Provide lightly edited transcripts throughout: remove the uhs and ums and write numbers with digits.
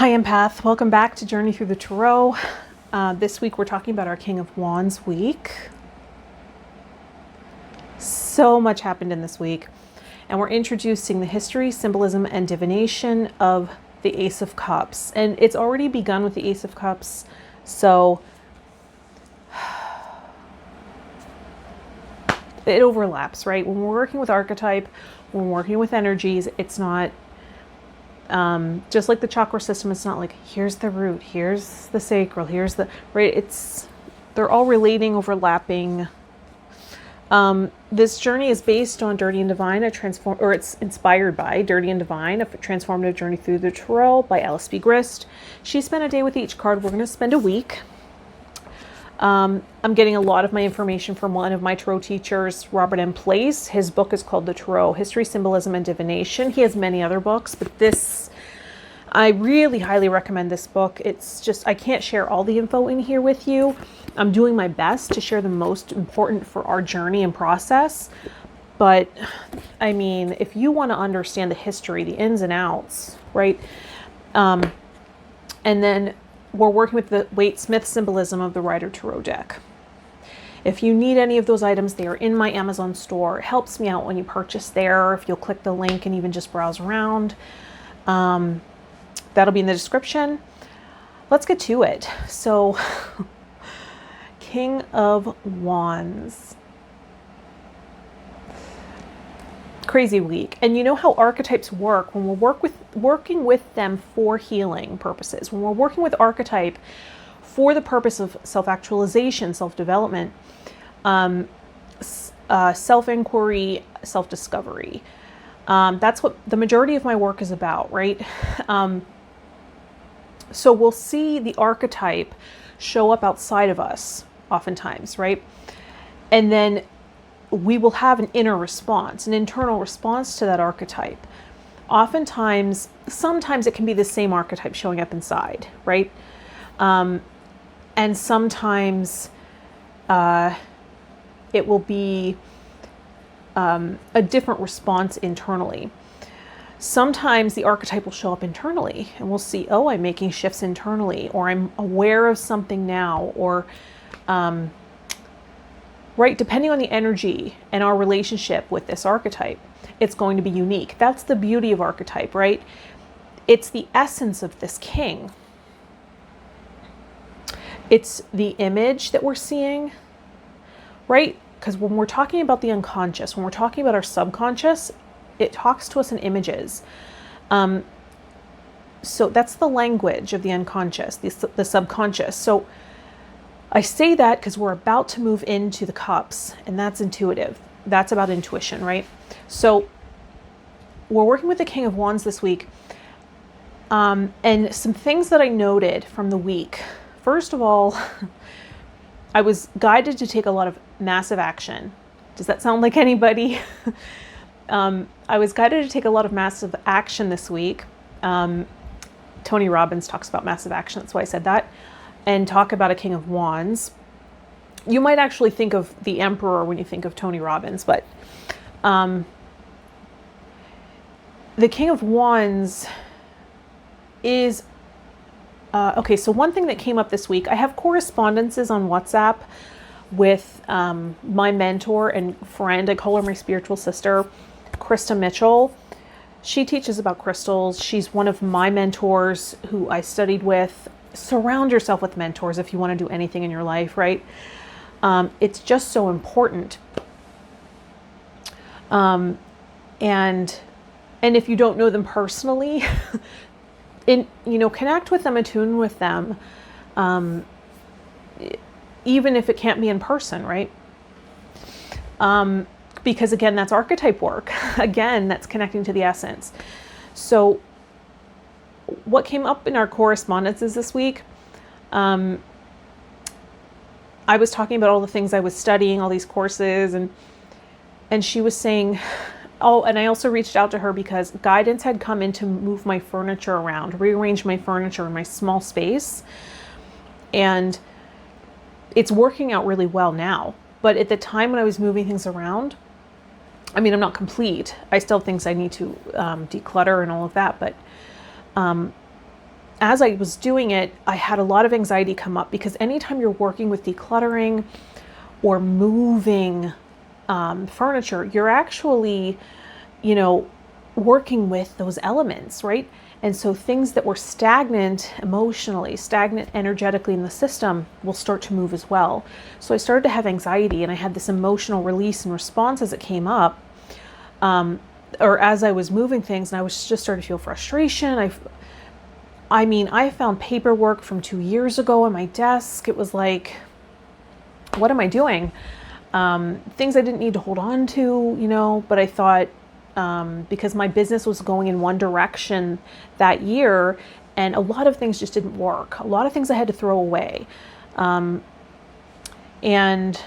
Hi, Empath. Welcome back to Journey Through the Tarot. This week we're talking about our King of Wands week. So much happened in this week. And we're introducing the history, symbolism, and divination of the Ace of Cups. And it's already begun with the Ace of Cups. So it overlaps, right? When we're working with archetype, when we're working with energies, it's not just like the chakra system. It's not like, here's the root, here's the sacral, here's the, right? They're all relating, overlapping. This journey is based on Dirty and Divine, it's inspired by Dirty and Divine, a transformative journey through the tarot by Alice B. Grist. She spent a day with each card. We're going to spend a week. I'm getting a lot of my information from one of my tarot teachers, Robert M. Place. His book is called The Tarot, History, Symbolism, and Divination. He has many other books, but I really highly recommend this book. It's just, I can't share all the info in here with you. I'm doing my best to share the most important for our journey and process. But I mean, if you want to understand the history, the ins and outs, right? And then we're working with the Waite-Smith symbolism of the Rider Tarot deck. If you need any of those items, they are in my Amazon store. It helps me out when you purchase there. If you'll click the link and even just browse around, that'll be in the description. Let's get to it. So, King of Wands. Crazy week. And you know how archetypes work when we're working with them for healing purposes. When we're working with archetype for the purpose of self-actualization, self-development, self-inquiry, self-discovery. That's what the majority of my work is about, right? So we'll see the archetype show up outside of us oftentimes, right? And then we will have an inner response, an internal response to that archetype. Oftentimes, sometimes it can be the same archetype showing up inside, right? And sometimes it will be a different response internally. Sometimes the archetype will show up internally and we'll see, oh, I'm making shifts internally, or I'm aware of something now, or right, depending on the energy and our relationship with this archetype, it's going to be unique. That's the beauty of archetype, right? It's the essence of this king. It's the image that we're seeing, right? Because when we're talking about the unconscious, when we're talking about our subconscious, it talks to us in images. So that's the language of the unconscious, the subconscious. So I say that because we're about to move into the cups, and that's intuitive. That's about intuition, right? So we're working with the King of Wands this week. And some things that I noted from the week. First of all, I was guided to take a lot of massive action. Does that sound like anybody? I was guided to take a lot of massive action this week. Tony Robbins talks about massive action. That's why I said that. And talk about a King of Wands. You might actually think of the Emperor when you think of Tony Robbins, but the King of Wands is, okay, so one thing that came up this week, I have correspondences on WhatsApp with my mentor and friend, I call her my spiritual sister, Krista Mitchell. She teaches about crystals. She's one of my mentors who I studied with. Surround yourself with mentors if you want to do anything in your life, right? It's just so important. And if you don't know them personally, connect with them, attune with them, even if it can't be in person, right? Because again, that's archetype work. Again, that's connecting to the essence. So what came up in our correspondences this week, I was talking about all the things I was studying, all these courses, and she was saying, oh, and I also reached out to her because guidance had come in to move my furniture around, rearrange my furniture in my small space. And it's working out really well now. But at the time when I was moving things around, I mean, I'm not complete. I still have things I need to declutter and all of that, but as I was doing it, I had a lot of anxiety come up, because anytime you're working with decluttering or moving furniture, you're actually, working with those elements, right? And so things that were stagnant emotionally, stagnant energetically in the system will start to move as well. So I started to have anxiety, and I had this emotional release and response as it came up, or as I was moving things, and I was just starting to feel frustration. I found paperwork from 2 years ago on my desk. It was like, what am I doing? Things I didn't need to hold on to, but I thought, because my business was going in one direction that year, and a lot of things just didn't work. A lot of things I had to throw away. And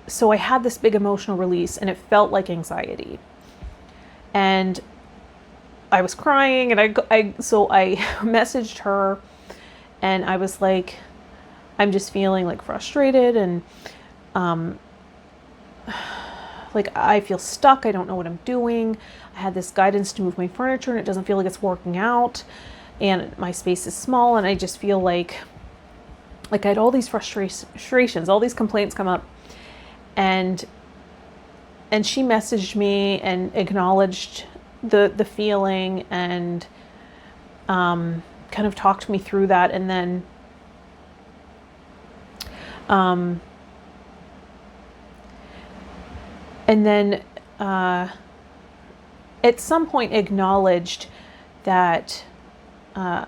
so I had this big emotional release, and it felt like anxiety. And I was crying, and so I messaged her, and I was like, I'm just feeling like frustrated, and like I feel stuck. I don't know what I'm doing. I had this guidance to move my furniture, and it doesn't feel like it's working out, and my space is small, and I just feel like I had all these frustrations, all these complaints come up, and she messaged me and acknowledged the feeling, and kind of talked me through that, and then at some point acknowledged that I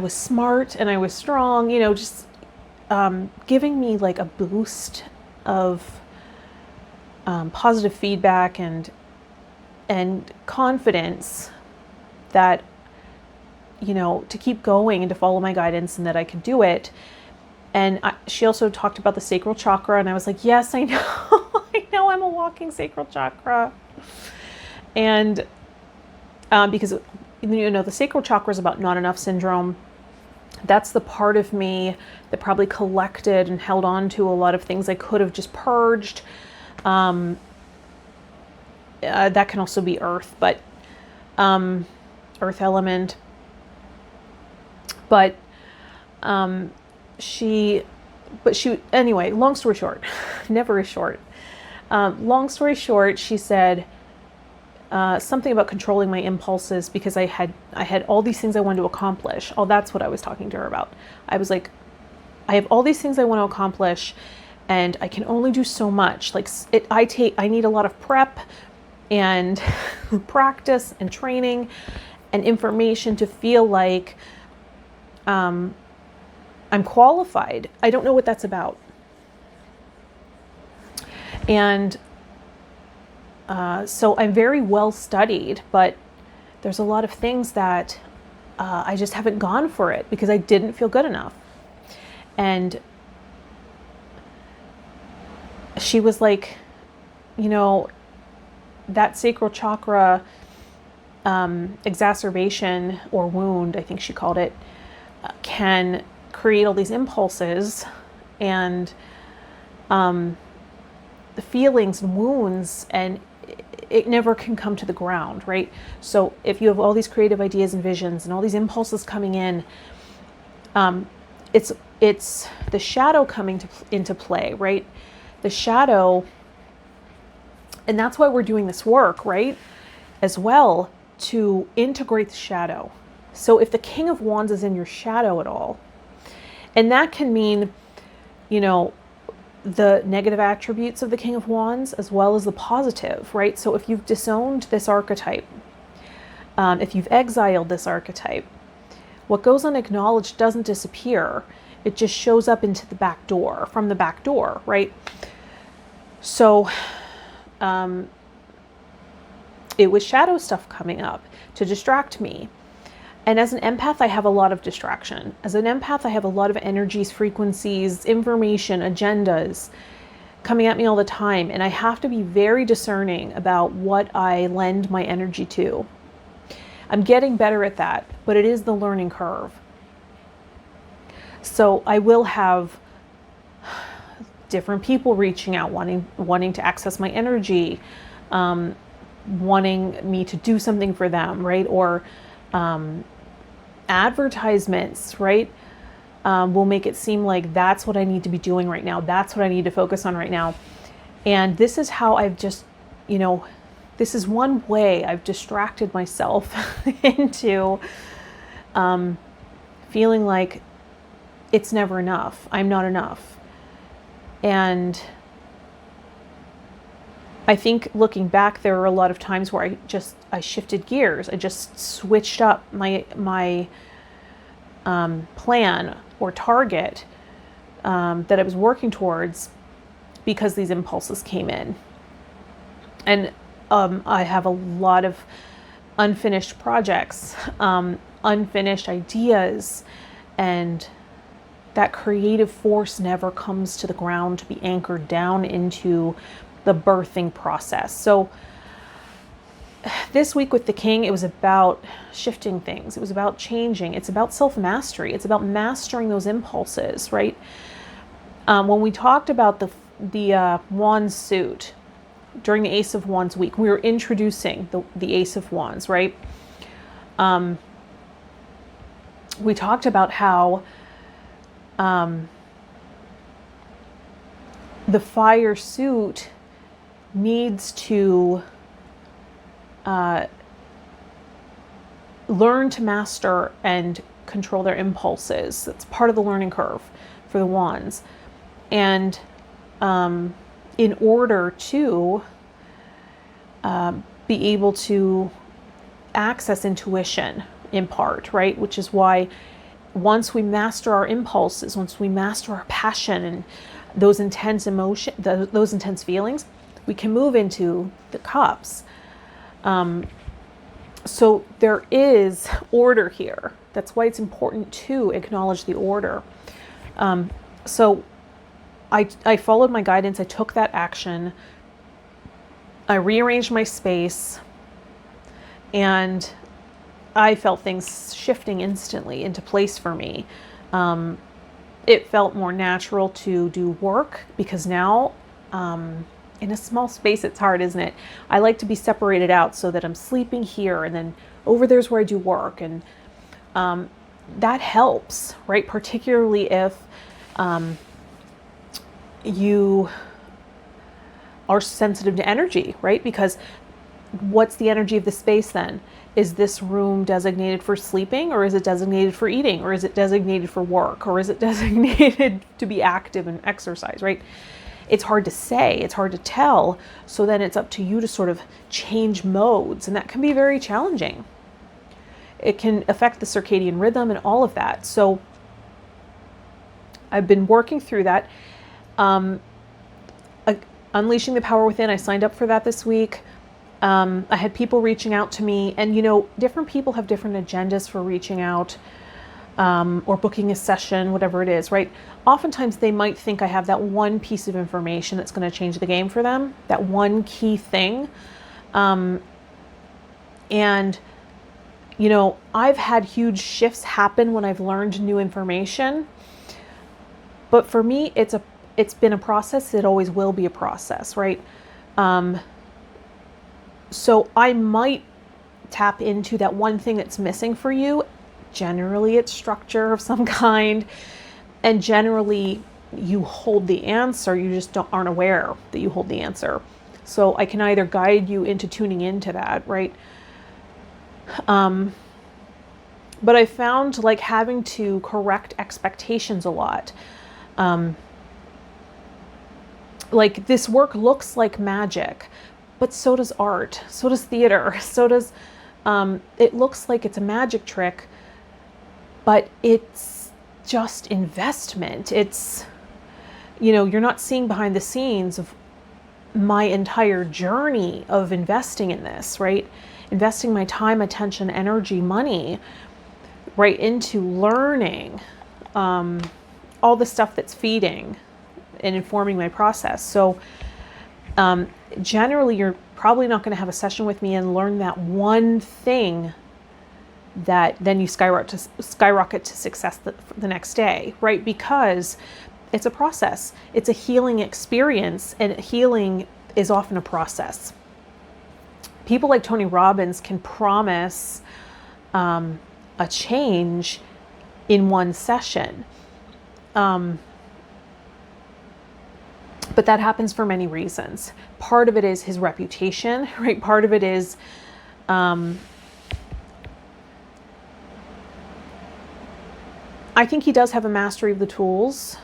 was smart and I was strong, just giving me like a boost of positive feedback and confidence that, to keep going and to follow my guidance, and that I could do it. And she also talked about the sacral chakra, and I was like, yes, I know. I know I'm a walking sacral chakra. And because, the sacral chakra is about not enough syndrome. That's the part of me that probably collected and held on to a lot of things I could have just purged. That can also be earth, but earth element. But anyway, long story short, never is short. Long story short, she said something about controlling my impulses, because I had all these things I wanted to accomplish. Oh, that's what I was talking to her about. I was like, I have all these things I want to accomplish, and I can only do so much. Like I need a lot of prep and practice and training and information to feel like I'm qualified. I don't know what that's about. And so I'm very well studied, but there's a lot of things that I just haven't gone for it because I didn't feel good enough. And she was like, that sacral chakra exacerbation or wound, I think she called it, can create all these impulses and the feelings and wounds, and it never can come to the ground, right? So if you have all these creative ideas and visions and all these impulses coming in, it's the shadow coming into play, right? The shadow, and that's why we're doing this work, right? As well, to integrate the shadow. So if the King of Wands is in your shadow at all, and that can mean, the negative attributes of the King of Wands as well as the positive, right? So if you've disowned this archetype, if you've exiled this archetype, what goes unacknowledged doesn't disappear. It just shows up into the back door, from the back door, right? So it was shadow stuff coming up to distract me. And as an empath, I have a lot of distraction. As an empath, I have a lot of energies, frequencies, information, agendas coming at me all the time. And I have to be very discerning about what I lend my energy to. I'm getting better at that, but it is the learning curve. So I will have different people reaching out, wanting to access my energy, wanting me to do something for them, right? Or advertisements, right, will make it seem like that's what I need to be doing right now. That's what I need to focus on right now. And this is how I've just, this is one way I've distracted myself into feeling like it's never enough. I'm not enough. And I think looking back, there were a lot of times where I shifted gears. I just switched up my plan or target that I was working towards because these impulses came in. And I have a lot of unfinished projects, unfinished ideas, and that creative force never comes to the ground to be anchored down into the birthing process. So this week with the King, it was about shifting things. It was about changing. It's about self-mastery. It's about mastering those impulses, right? When we talked about the Wands suit during the Ace of Wands week, we were introducing the Ace of Wands, right? We talked about how the fire suit needs to learn to master and control their impulses. That's part of the learning curve for the Wands. And in order to be able to access intuition in part, right? Which is why once we master our impulses, once we master our passion and those intense emotion, those intense feelings, we can move into the cups. So there is order here. That's why it's important to acknowledge the order. So I followed my guidance. I took that action. I rearranged my space, and I felt things shifting instantly into place for me. It felt more natural to do work because now, in a small space, it's hard, isn't it? I like to be separated out so that I'm sleeping here and then over there's where I do work. And that helps, right? Particularly if you are sensitive to energy, right? Because what's the energy of the space then? Is this room designated for sleeping, or is it designated for eating, or is it designated for work, or is it designated to be active and exercise, right? It's hard to say, it's hard to tell. So then it's up to you to sort of change modes, and that can be very challenging. It can affect the circadian rhythm and all of that. So I've been working through that. Unleashing the Power Within, I signed up for that this week. I had people reaching out to me, and different people have different agendas for reaching out or booking a session, whatever it is, right? Oftentimes they might think I have that one piece of information that's going to change the game for them, that one key thing. And I've had huge shifts happen when I've learned new information. But for me, it's been a process. It always will be a process, right? So I might tap into that one thing that's missing for you. Generally, it's structure of some kind. And generally, you hold the answer. You just aren't aware that you hold the answer. So I can either guide you into tuning into that, right? But I found like having to correct expectations a lot. Like this work looks like magic, but so does art, so does theater, so does, it looks like it's a magic trick, but it's just investment. It's, you're not seeing behind the scenes of my entire journey of investing in this, right? Investing my time, attention, energy, money, right into learning, all the stuff that's feeding and informing my process. So, generally, you're probably not going to have a session with me and learn that one thing that then you skyrocket to success the next day, right? Because it's a process. It's a healing experience, and healing is often a process. People like Tony Robbins can promise a change in one session. But that happens for many reasons. Part of it is his reputation, right? Part of it is I think he does have a mastery of the tools.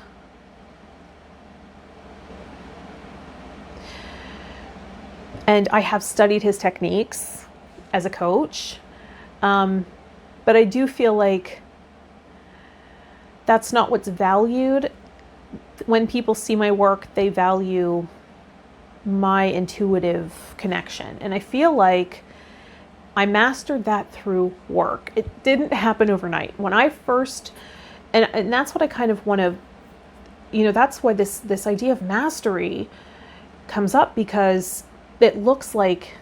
And I have studied his techniques as a coach. But I do feel like that's not what's valued. When people see my work, they value my intuitive connection. And I feel like I mastered that through work. It didn't happen overnight. When I first, and that's what I kind of want to, that's why this idea of mastery comes up, because it looks like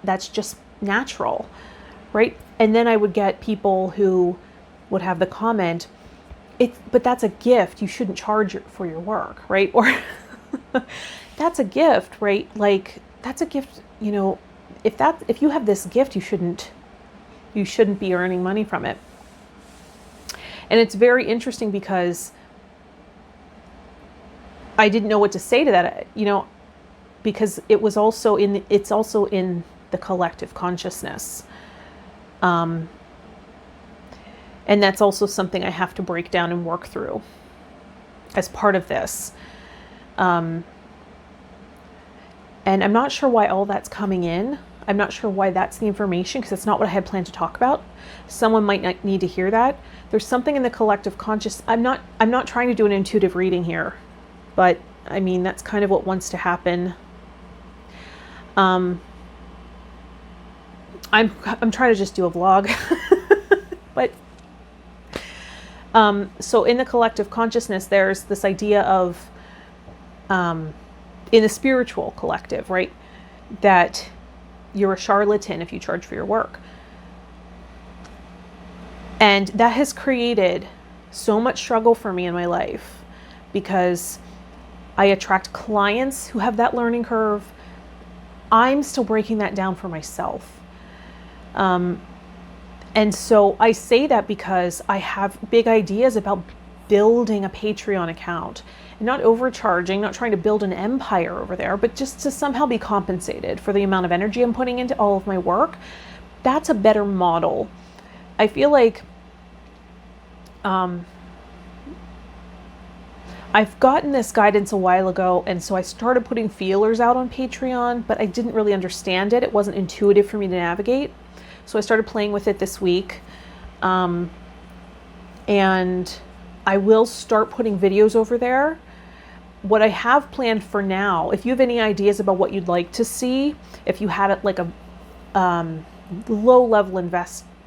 that's just natural, right? And then I would get people who would have the comment, but that's a gift. You shouldn't charge for your work, right? Or that's a gift, right? Like that's a gift, if you have this gift, you shouldn't be earning money from it. And it's very interesting because I didn't know what to say to that, because it's also in the collective consciousness. And that's also something I have to break down and work through as part of this. And I'm not sure why all that's coming in. I'm not sure why that's the information, because it's not what I had planned to talk about. Someone might not need to hear that. There's something in the collective conscious. I'm not trying to do an intuitive reading here, but I mean, that's kind of what wants to happen. I'm trying to just do a vlog, but so in the collective consciousness, there's this idea of in the spiritual collective, right, that you're a charlatan if you charge for your work. And that has created so much struggle for me in my life, because I attract clients who have that learning curve. I'm still breaking that down for myself. And so I say that because I have big ideas about building a Patreon account, and not overcharging, not trying to build an empire over there, but just to somehow be compensated for the amount of energy I'm putting into all of my work. That's a better model. I feel like I've gotten this guidance a while ago, and so I started putting feelers out on Patreon, but I didn't really understand it. It wasn't intuitive for me to navigate. So I started playing with it this week. And I will start putting videos over there. What I have planned for now, if you have any ideas about what you'd like to see, if you had like a low level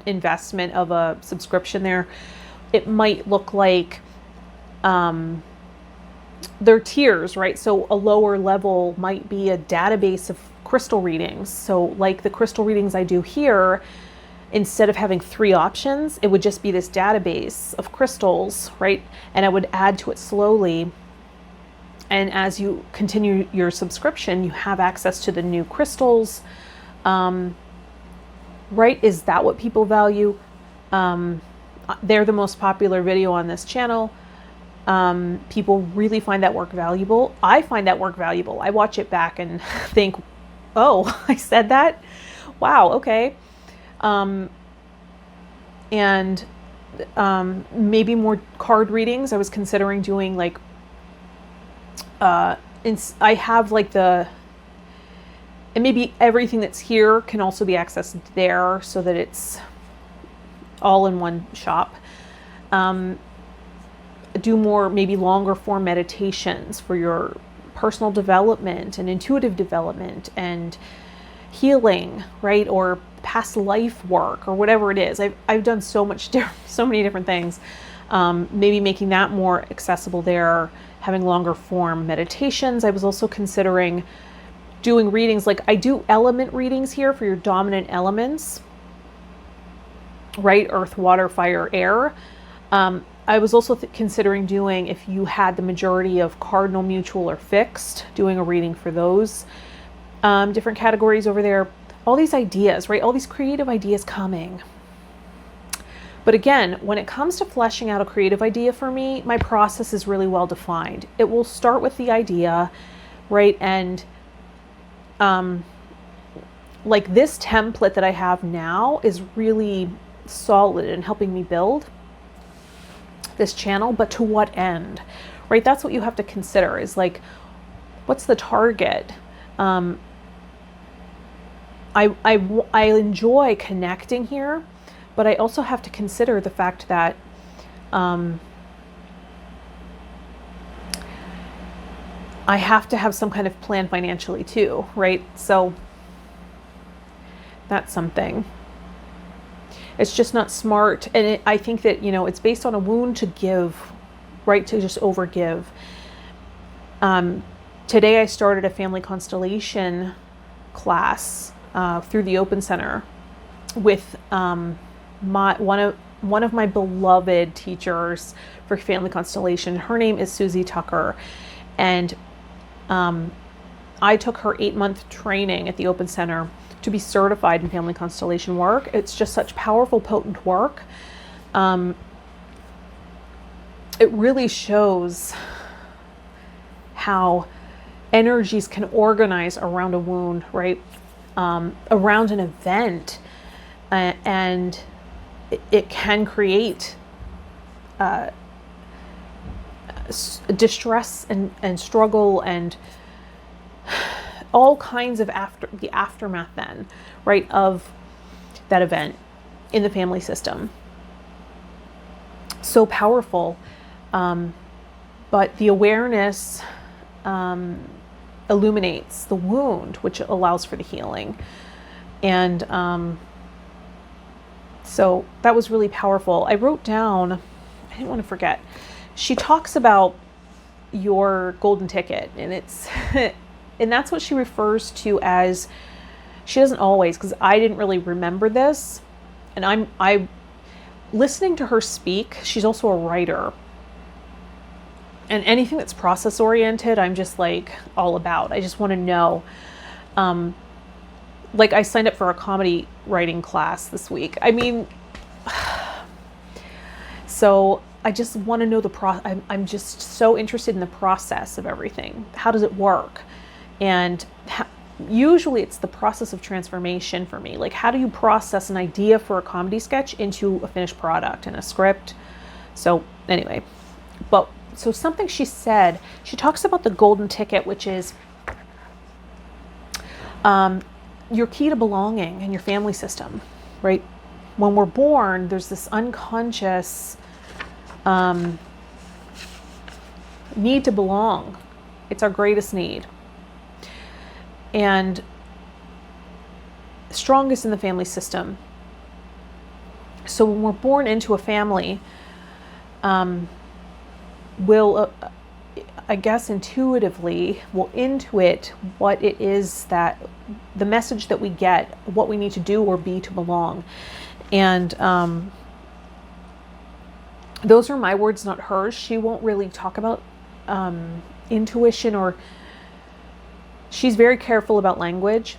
investment of a subscription there, it might look like there are tiers, right? So a lower level might be a database of crystal readings. So like the crystal readings I do here, instead of having 3 options, it would just be this database of crystals, right? And I would add to it slowly. And as you continue your subscription, you have access to the new crystals, right? Is that what people value? They're the most popular video on this channel. People really find that work valuable. I find that work valuable. I watch it back and think, oh, I said that? Wow, okay. And maybe more card readings. I was considering doing like, I have like and maybe everything that's here can also be accessed there, so that it's all in one shop. Do more, maybe longer form meditations for your personal development and intuitive development and healing, right? Or past life work or whatever it is. I've done so many different things. Maybe making that more accessible there, having longer form meditations. I was also considering doing readings, like I do element readings here for your dominant elements, right? Earth, water, fire, air. I was also considering doing, if you had the majority of cardinal, mutual, or fixed, doing a reading for those different categories over there. All these ideas, right? All these creative ideas coming. But again, when it comes to fleshing out a creative idea for me, my process is really well defined. It will start with the idea, right? And like this template that I have now is really solid in helping me build this channel, but to what end, right? That's what you have to consider, is like, what's the target? I enjoy connecting here, but I also have to consider the fact that I have to have some kind of plan financially too, right? So that's something. It's just not smart. And I think that, it's based on a wound to give, right? To just overgive. Today I started a family constellation class through the Open Center with one of my beloved teachers for family constellation. Her name is Susie Tucker, and I took her 8-month training at the Open Center to be certified in family constellation work. It's just such powerful, potent work. It really shows how energies can organize around a wound, right? Around an event, and it can create distress and struggle and all kinds of the aftermath then, right, of that event in the family system. So powerful. But the awareness illuminates the wound, which allows for the healing. And so that was really powerful. I wrote down, I didn't want to forget, she talks about your golden ticket, and it's and that's what she refers to as, she doesn't always, because I didn't really remember this, and I listening to her speak, she's also a writer, and anything that's process oriented, I'm just like all about. I just want to know. Like I signed up for a comedy writing class this week. I mean, so I just want to know I'm just so interested in the process of everything. How does it work? And usually it's the process of transformation for me. Like, how do you process an idea for a comedy sketch into a finished product and a script? So anyway, so something she said, she talks about the golden ticket, which is your key to belonging in your family system, right? When we're born, there's this unconscious need to belong. It's our greatest need. And strongest in the family system. So when we're born into a family, we'll, I guess intuitively, we'll intuit what it is that, the message that we get, what we need to do or be to belong. And those are my words, not hers. She won't really talk about intuition, or she's very careful about language.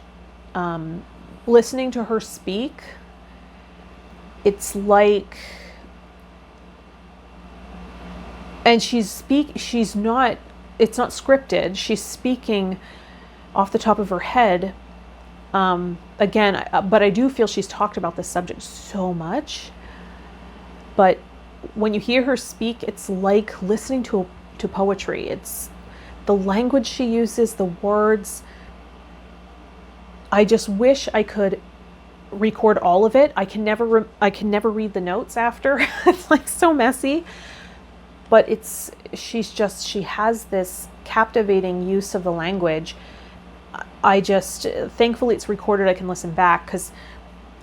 Listening to her speak, it's like, and it's not scripted. She's speaking off the top of her head. Again, but I do feel she's talked about this subject so much. But when you hear her speak, it's like listening to poetry. It's the language she uses, the words. I just wish I could record all of it. I can never read the notes after. It's like so messy. But she has this captivating use of the language. Thankfully it's recorded, I can listen back, because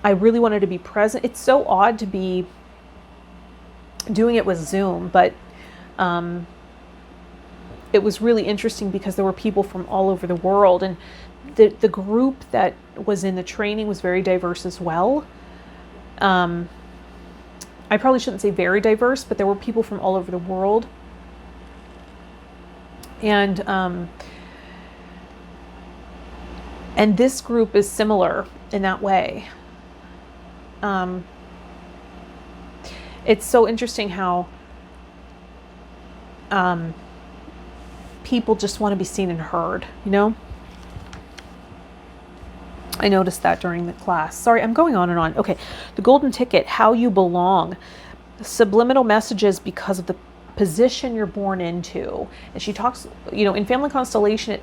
I really wanted to be present. It's so odd to be doing it with Zoom, but it was really interesting because there were people from all over the world, and the group that was in the training was very diverse as well. I probably shouldn't say very diverse, but there were people from all over the world. And this group is similar in that way. It's so interesting how people just want to be seen and heard, you know? I noticed that during the class. Sorry, I'm going on and on. Okay, the golden ticket, how you belong. Subliminal messages because of the position you're born into. And she talks, you know, in family constellation,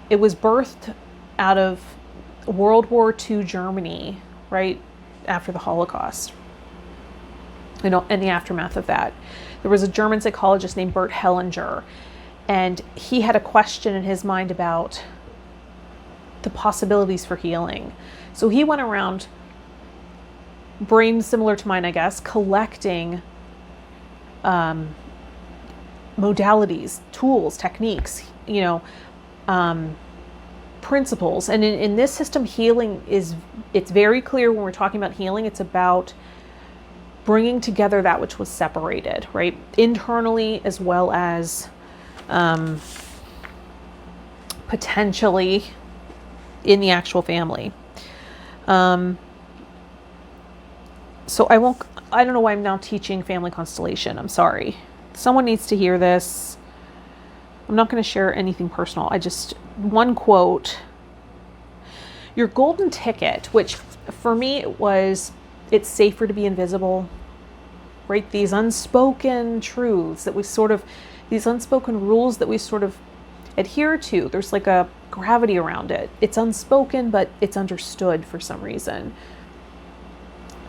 it was birthed out of World War II Germany, right after the Holocaust, you know, and the aftermath of that. There was a German psychologist named Bert Hellinger, and he had a question in his mind about the possibilities for healing. So he went around, brain similar to mine, I guess, collecting modalities, tools, techniques, you know, principles. And in this system, healing it's very clear when we're talking about healing, it's about bringing together that which was separated, right? Internally as well as potentially in the actual family. So I don't know why I'm now teaching family constellation. I'm sorry. Someone needs to hear this. I'm not going to share anything personal. One quote. Your golden ticket, which for me it's safer to be invisible, right? These unspoken truths these unspoken rules that we sort of adhere to. There's like a gravity around it. It's unspoken, but it's understood for some reason,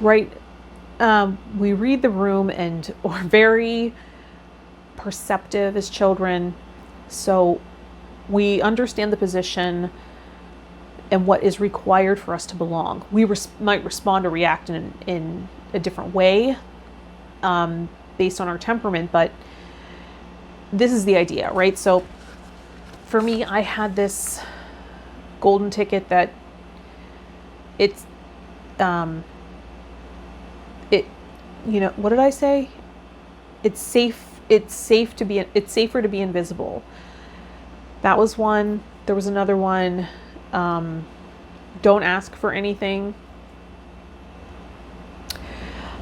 right? We read the room and we're very perceptive as children. So we understand the position and what is required for us to belong. We might respond or react in a different way based on our temperament, but this is the idea, right? So for me, I had this golden ticket that you know, what did I say? It's safer to be invisible. That was one. There was another one. Don't ask for anything.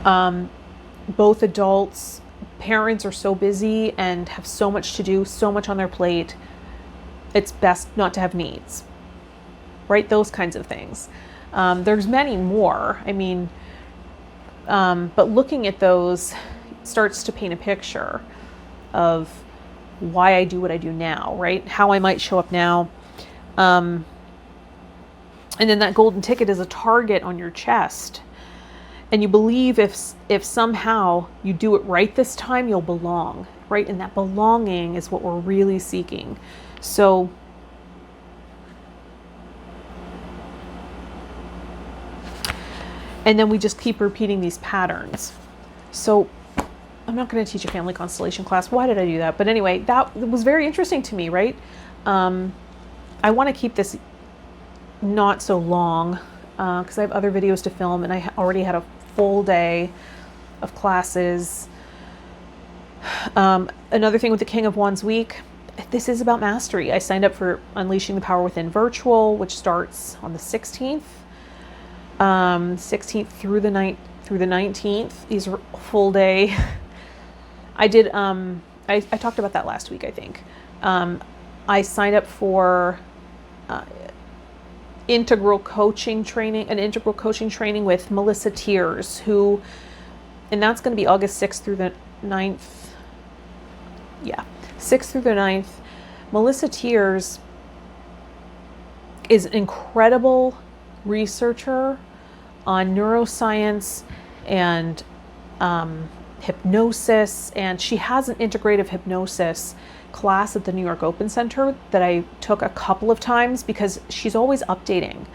Both adults, parents are so busy and have so much to do, so much on their plate. It's best not to have needs, right? Those kinds of things. There's many more. I mean, but looking at those starts to paint a picture of why I do what I do now, right? How I might show up now. And then that golden ticket is a target on your chest. And you believe if somehow you do it right this time, you'll belong, right? And that belonging is what we're really seeking. So and then we just keep repeating these patterns. So I'm not going to teach a family constellation class. Why did I do that? But anyway, that was very interesting to me, right? I want to keep this not so long because I have other videos to film and I already had a full day of classes. Another thing with the King of Wands week, this is about mastery. I signed up for Unleashing the Power Within Virtual, which starts on the 16th. 16th through the 19th. These are full day. I did, I talked about that last week, I think. I signed up for integral coaching training with Melissa Tiers, and that's going to be August 6th through the 9th. Yeah, 6th through the 9th. Melissa Tiers is an incredible researcher on neuroscience and hypnosis, and she has an integrative hypnosis class at the New York Open Center that I took a couple of times because she's always updating.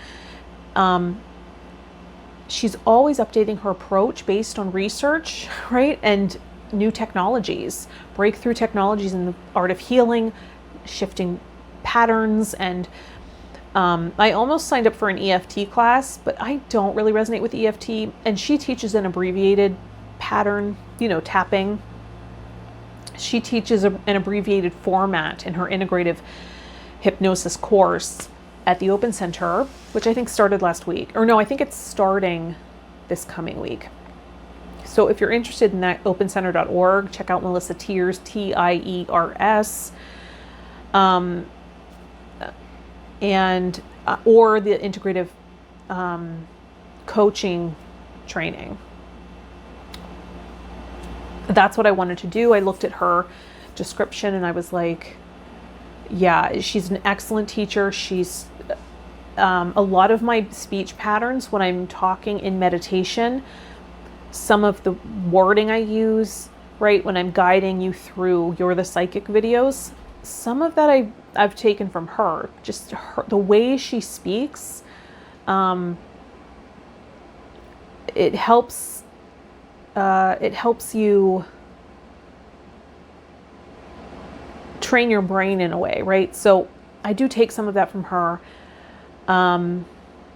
She's always updating her approach based on research, right? And new technologies, breakthrough technologies in the art of healing, shifting patterns. And I almost signed up for an EFT class, but I don't really resonate with EFT. And she teaches an abbreviated pattern, tapping. She teaches an abbreviated format in her integrative hypnosis course at the Open Center, which I think started last week. Or no, I think it's starting this coming week. So if you're interested in that, opencenter.org, check out Melissa Tiers, Tiers, and or the integrative coaching training. That's what I wanted to do. I looked at her description and I was like, yeah, she's an excellent teacher. She's a lot of my speech patterns when I'm talking in meditation, some of the wording I use, right, when I'm guiding you through You're the Psychic videos, some of that I've taken from her. Just her, the way she speaks, it helps you train your brain in a way, right? So I do take some of that from her,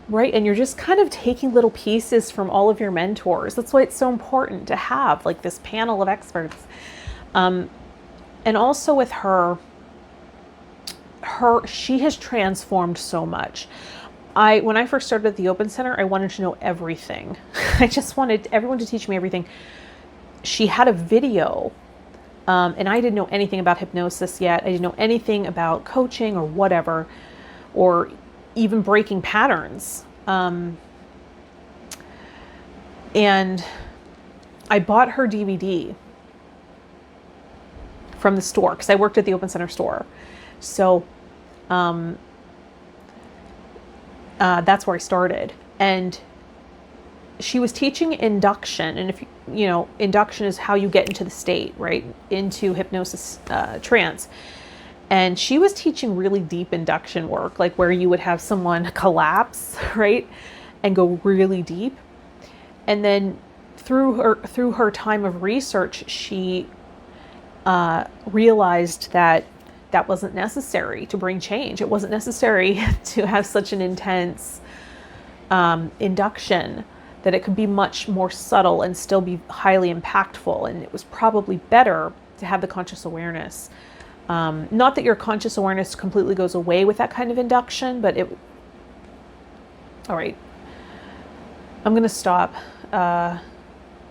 right? And you're just kind of taking little pieces from all of your mentors. That's why it's so important to have like this panel of experts. And also with her, she has transformed so much. When I first started at the Open Center, I wanted to know everything. I just wanted everyone to teach me everything. She had a video, and I didn't know anything about hypnosis yet. I didn't know anything about coaching or whatever, or even breaking patterns. And I bought her DVD from the store because I worked at the Open Center store. So that's where I started. And she was teaching induction. And if you know, induction is how you get into the state, right? Into hypnosis trance. And she was teaching really deep induction work, like where you would have someone collapse, right? And go really deep. And then through her time of research, she realized that wasn't necessary to bring change. It wasn't necessary to have such an intense induction, that it could be much more subtle and still be highly impactful. And it was probably better to have the conscious awareness. Not that your conscious awareness completely goes away with that kind of induction, but all right, I'm going to stop. I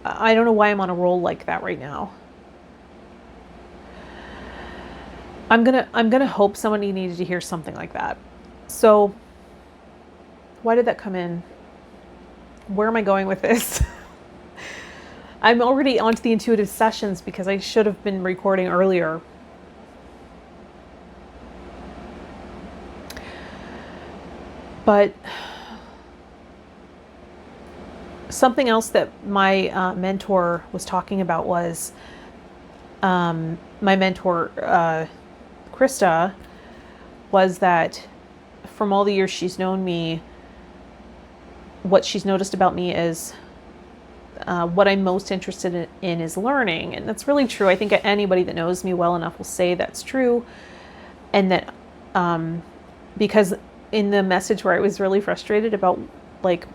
don't know why I'm on a roll like that right now. I'm going to hope somebody needed to hear something like that. So why did that come in? Where am I going with this? I'm already onto the intuitive sessions because I should have been recording earlier. But something else that my mentor was talking about was my mentor, Krista, was that from all the years she's known me, what she's noticed about me is what I'm most interested in is learning. And that's really true. I think anybody that knows me well enough will say that's true. And that because in the message where I was really frustrated about like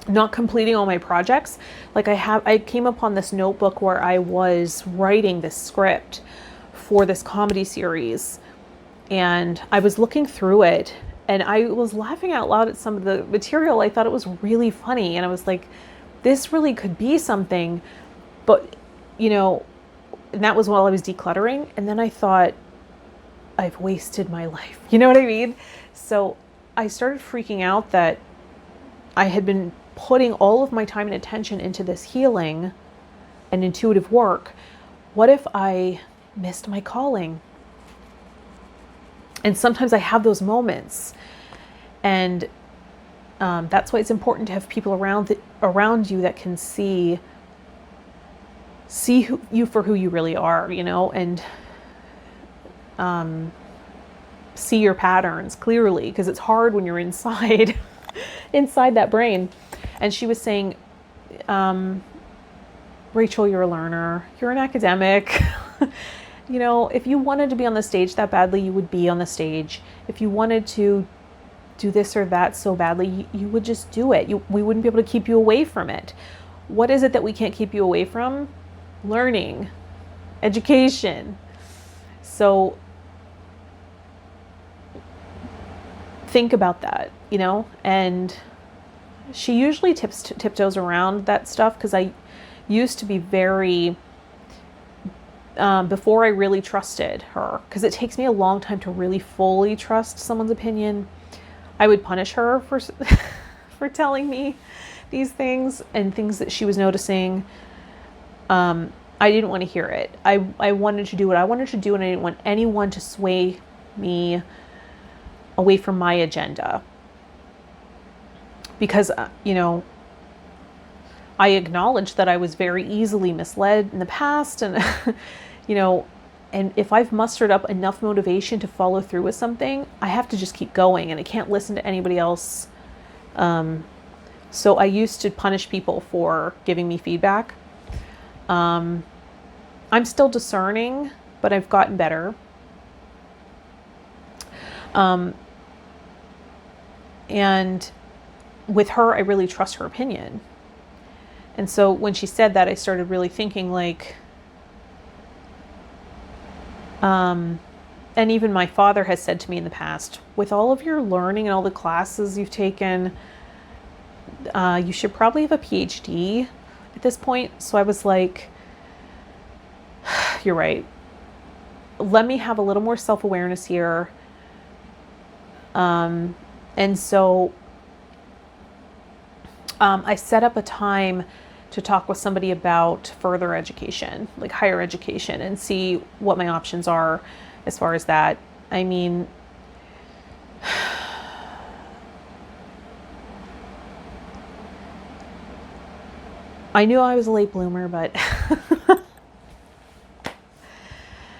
not completing all my projects, like I came upon this notebook where I was writing this script for this comedy series, and I was looking through it and I was laughing out loud at some of the material. I thought it was really funny, and I was like, this really could be something. But you know, and that was while I was decluttering. And then I thought, I've wasted my life. You know what I mean? So I started freaking out that I had been putting all of my time and attention into this healing and intuitive work. What if I missed my calling? And sometimes I have those moments. And that's why it's important to have people around you that can see you for who you really are, you know, and see your patterns clearly, because it's hard when you're inside that brain. And she was saying, Rachel, you're a learner, you're an academic. You know, if you wanted to be on the stage that badly, you would be on the stage. If you wanted to do this or that so badly, you would just do it. We wouldn't be able to keep you away from it. What is it that we can't keep you away from? Learning, education. So think about that, you know, and She usually tiptoes around that stuff because I used to be very, before I really trusted her, because it takes me a long time to really fully trust someone's opinion. I would punish her for for telling me these things and things that she was noticing. I didn't want to hear it. I wanted to do what I wanted to do, and I didn't want anyone to sway me away from my agenda. Because, I acknowledge that I was very easily misled in the past, and, and if I've mustered up enough motivation to follow through with something, I have to just keep going, and I can't listen to anybody else. So I used to punish people for giving me feedback. I'm still discerning, but I've gotten better. And with her, I really trust her opinion. And so when she said that, I started really thinking like, and even my father has said to me in the past, with all of your learning and all the classes you've taken, you should probably have a PhD at this point. So I was like, you're right. Let me have a little more self-awareness here. And so I set up a time to talk with somebody about further education, like higher education, and see what my options are as far as that. I mean, I knew I was a late bloomer, but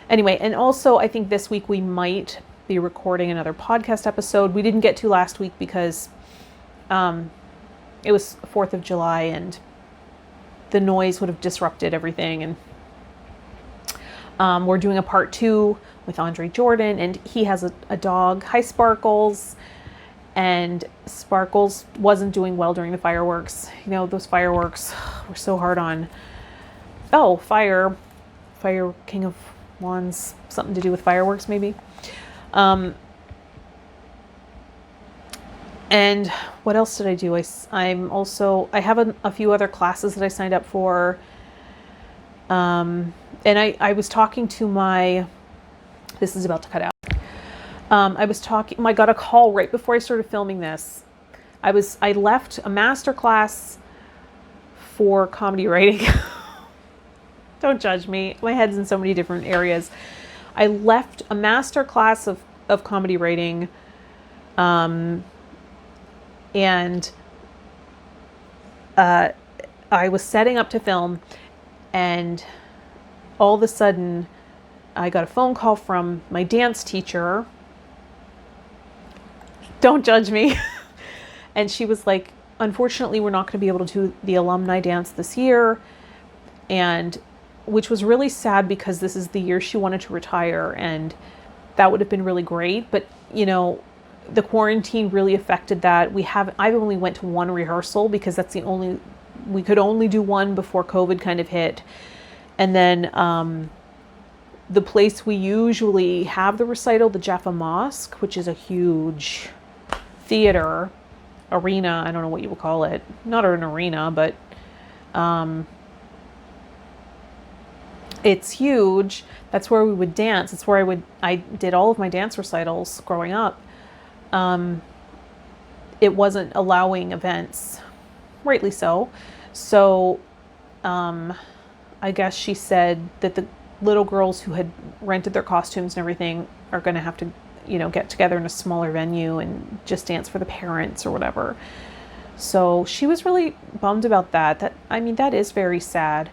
anyway, and also I think this week we might be recording another podcast episode. We didn't get to last week because it was 4th of July and the noise would have disrupted everything. And we're doing a part 2 with Andre Jordan, and he has a dog. Hi, Sparkles. And Sparkles wasn't doing well during the fireworks. Those fireworks were so hard on. Oh, Fire King of Wands, something to do with fireworks maybe. And what else did I do? I have a few other classes that I signed up for. And I was talking to this is about to cut out. I got a call right before I started filming this. I left a master class for comedy writing. Don't judge me. My head's in so many different areas. I left a master class of comedy writing, and I was setting up to film, and all of a sudden I got a phone call from my dance teacher. Don't judge me. And she was like, unfortunately, we're not going to be able to do the alumni dance this year. And which was really sad because this is the year she wanted to retire, and that would have been really great. But, the quarantine really affected that. I only went to one rehearsal because that's we could only do one before COVID kind of hit. And then the place we usually have the recital, the Jaffa Mosque, which is a huge theater, arena, I don't know what you would call it. Not an arena, but it's huge. That's where we would dance. It's where I did all of my dance recitals growing up. It wasn't allowing events, rightly so. So, I guess she said that the little girls who had rented their costumes and everything are going to have to, get together in a smaller venue and just dance for the parents or whatever. So she was really bummed about that. That is very sad.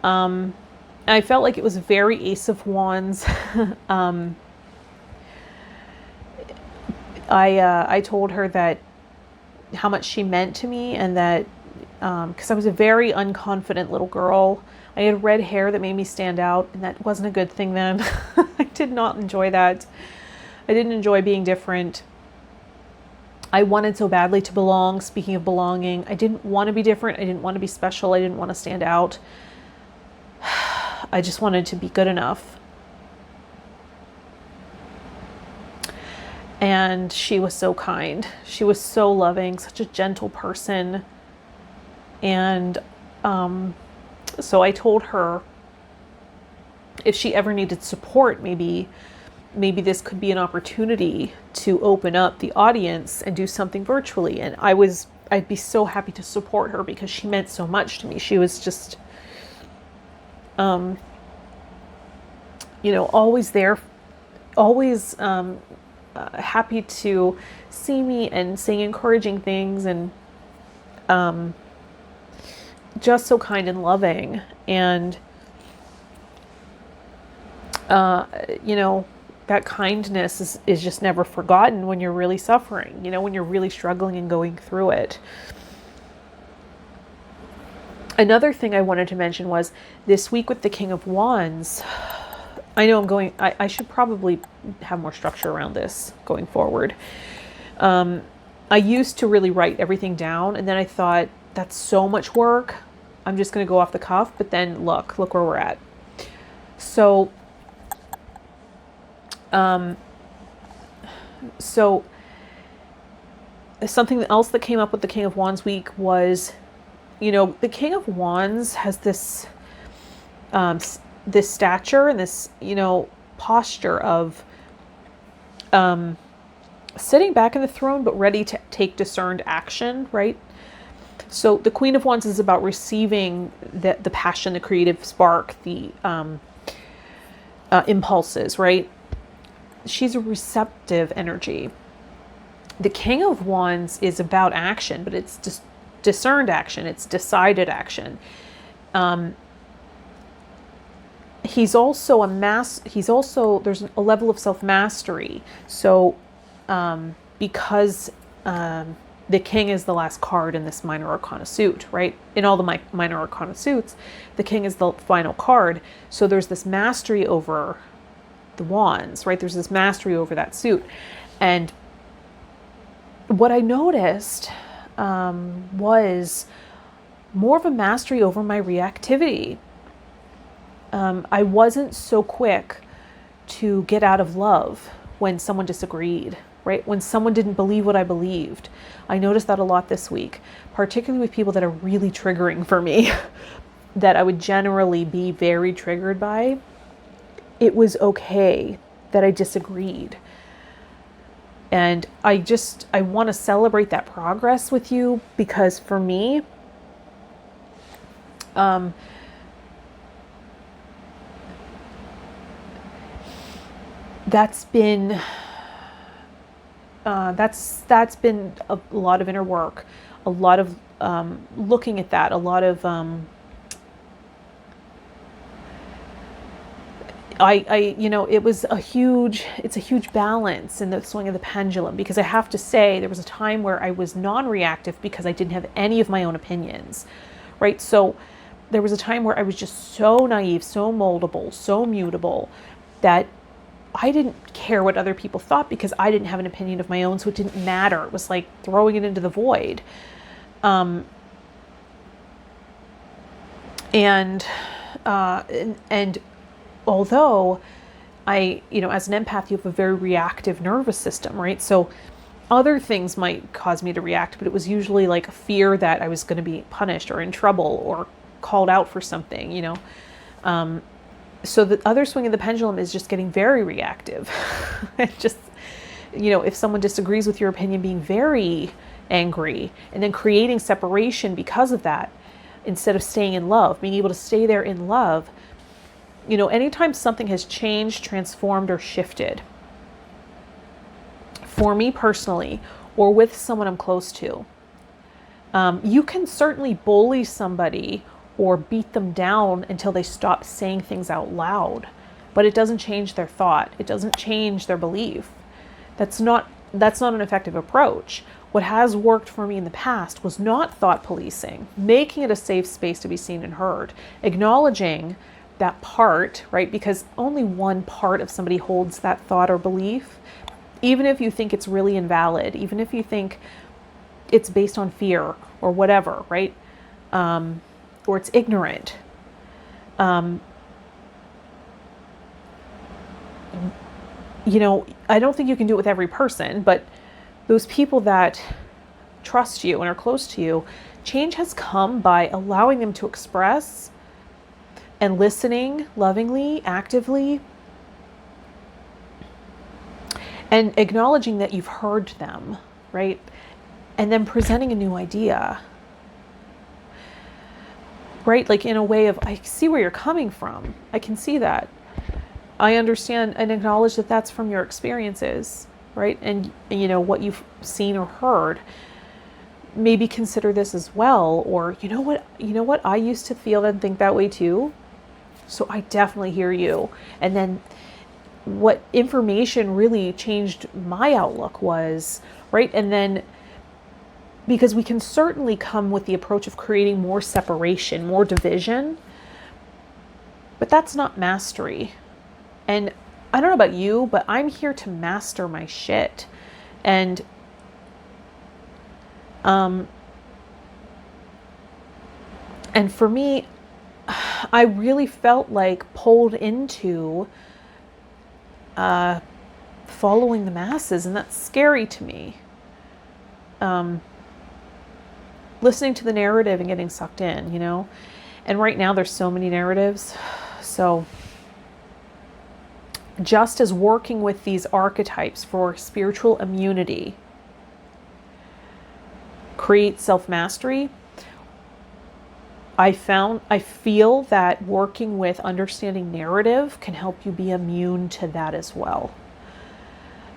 I felt like it was very Ace of Wands. I told her that how much she meant to me, and that because I was a very unconfident little girl. I had red hair that made me stand out, and that wasn't a good thing then. I did not enjoy that. I didn't enjoy being different. I wanted so badly to belong. Speaking of belonging, I didn't want to be different. I didn't want to be special. I didn't want to stand out. I just wanted to be good enough. And she was so kind. She was so loving, such a gentle person. And so I told her if she ever needed support, maybe this could be an opportunity to open up the audience and do something virtually. And I'd be so happy to support her because she meant so much to me. She was just, always there, always happy to see me and saying encouraging things, and just so kind and loving. And, that kindness is just never forgotten when you're really suffering, when you're really struggling and going through it. Another thing I wanted to mention was this week with the King of Wands. I know I should probably have more structure around this going forward. I used to really write everything down, and then I thought, that's so much work. I'm just going to go off the cuff. But then look where we're at. So something else that came up with the King of Wands week was, the King of Wands has this stature and this, posture of sitting back in the throne, but ready to take discerned action, right? So the Queen of Wands is about receiving the passion, the creative spark, the impulses, right? She's a receptive energy. The King of Wands is about action, but it's just discerned action. It's decided action. He's also there's a level of self-mastery. So because the King is the last card in this minor arcana suit, right? In all the minor arcana suits, the King is the final card. So there's this mastery over the wands, right? There's this mastery over that suit. And what I noticed was more of a mastery over my reactivity. I wasn't so quick to get out of love when someone disagreed, right? When someone didn't believe what I believed. I noticed that a lot this week, particularly with people that are really triggering for me, that I would generally be very triggered by. It was okay that I disagreed. And I want to celebrate that progress with you, because for me, that's been a lot of inner work, a lot of looking at that, a lot of it's a huge balance in the swing of the pendulum, because I have to say there was a time where I was non-reactive because I didn't have any of my own opinions, right? So there was a time where I was just so naive, so moldable, so mutable, that I didn't care what other people thought because I didn't have an opinion of my own, so it didn't matter. It was like throwing it into the void. And although as an empath, you have a very reactive nervous system, right? So other things might cause me to react, but it was usually like a fear that I was going to be punished or in trouble or called out for something, So the other swing of the pendulum is just getting very reactive. Just, if someone disagrees with your opinion, being very angry and then creating separation because of that, instead of staying in love, being able to stay there in love. Anytime something has changed, transformed, or shifted, for me personally, or with someone I'm close to, you can certainly bully somebody or beat them down until they stop saying things out loud, but it doesn't change their thought. It doesn't change their belief. That's not an effective approach. What has worked for me in the past was not thought policing, making it a safe space to be seen and heard, acknowledging that part, right? Because only one part of somebody holds that thought or belief, even if you think it's really invalid, even if you think it's based on fear or whatever, right? Or it's ignorant. I don't think you can do it with every person, but those people that trust you and are close to you, change has come by allowing them to express and listening lovingly, actively, and acknowledging that you've heard them, right? And then presenting a new idea, right? Like in a way of, I see where you're coming from. I can see that. I understand and acknowledge that that's from your experiences, right? And what you've seen or heard. Maybe consider this as well. Or you know what? I used to feel and think that way too. So I definitely hear you. And then what information really changed my outlook was, right? And then, because we can certainly come with the approach of creating more separation, more division, but that's not mastery. And I don't know about you, but I'm here to master my shit. And for me, I really felt like pulled into following the masses, and that's scary to me. Listening to the narrative and getting sucked in, and right now there's so many narratives. So just as working with these archetypes for spiritual immunity creates self-mastery, I feel that working with understanding narrative can help you be immune to that as well.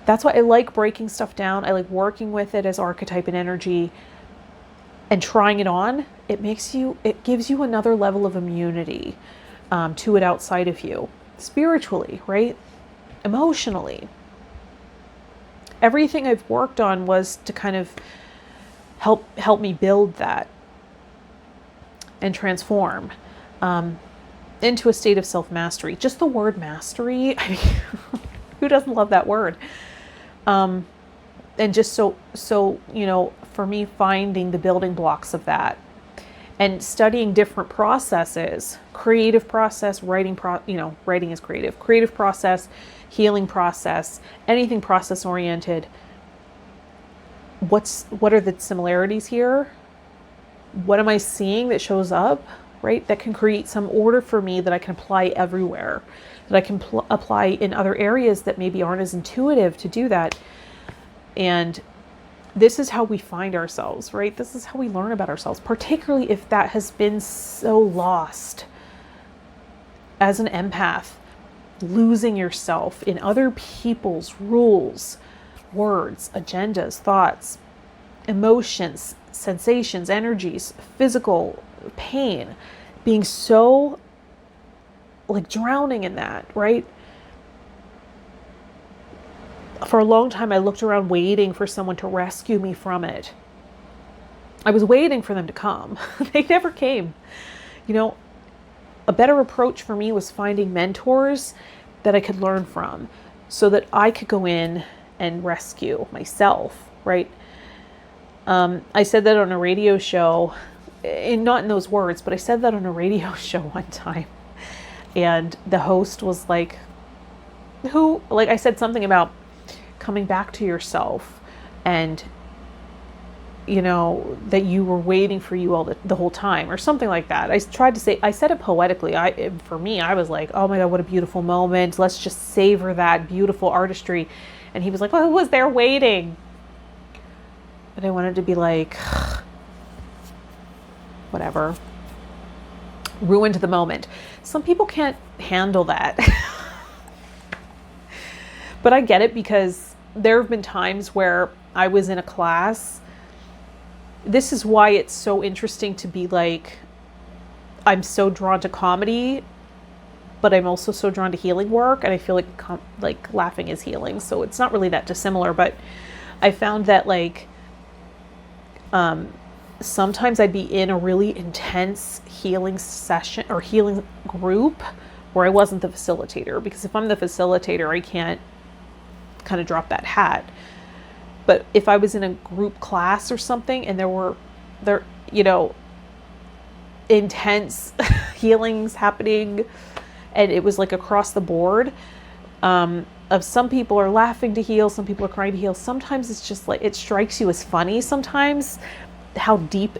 That's why I like breaking stuff down. I like working with it as archetype and energy and trying it on. It gives you another level of immunity to it outside of you, spiritually, right? Emotionally. Everything I've worked on was to kind of help me build that and transform into a state of self-mastery. Just the word mastery, I mean, who doesn't love that word? And just so for me, finding the building blocks of that and studying different processes, creative process, writing is creative process, healing process, anything process oriented. What are the similarities here? What am I seeing that shows up, right? That can create some order for me that I can apply everywhere, that I can apply in other areas that maybe aren't as intuitive to do that. And this is how we find ourselves, right? This is how we learn about ourselves, particularly if that has been so lost as an empath, losing yourself in other people's rules, words, agendas, thoughts, emotions, sensations, energies, physical pain, being so like drowning in that, right? For a long time, I looked around waiting for someone to rescue me from it. I was waiting for them to come. They never came. A better approach for me was finding mentors that I could learn from so that I could go in and rescue myself, right? I said that on a radio show, not in those words, but I said that on a radio show one time. And the host was like, I said something about coming back to yourself and, that you were waiting for you all the whole time or something like that. I said it poetically. For me, I was like, oh my God, what a beautiful moment. Let's just savor that beautiful artistry. And he was like, oh, who was there waiting? And I wanted to be like, whatever. Ruined the moment. Some people can't handle that. But I get it, because there have been times where I was in a class. This is why it's so interesting to be like, I'm so drawn to comedy, but I'm also so drawn to healing work. And I feel like laughing is healing. So it's not really that dissimilar, but I found that sometimes I'd be in a really intense healing session or healing group where I wasn't the facilitator, because if I'm the facilitator, I can't kind of drop that hat. But if I was in a group class or something and there intense healings happening and it was like across the board, some people are laughing to heal, some people are crying to heal. Sometimes it's just like, it strikes you as funny sometimes how deep,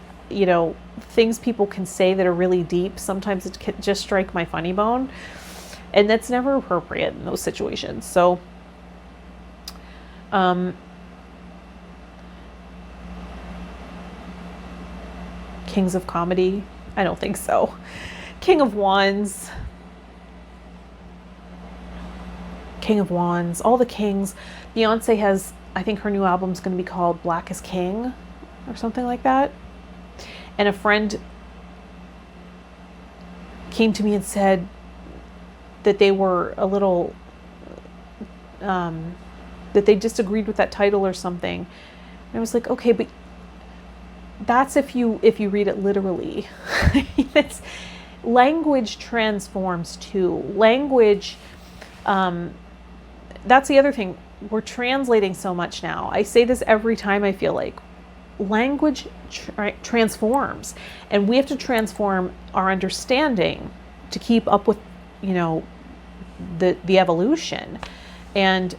things people can say that are really deep. Sometimes it can just strike my funny bone, and that's never appropriate in those situations. So Kings of Comedy, I don't think so. King of Wands, all the kings. Beyonce has, I think her new album's going to be called Black is King or something like that. And a friend came to me and said that they were a little, that they disagreed with that title or something. And I was like, okay, but that's if you read it literally. It's, language transforms too. Language, that's the other thing. We're translating so much now. I say this every time, I feel like. Language transforms, and we have to transform our understanding to keep up with, the evolution. And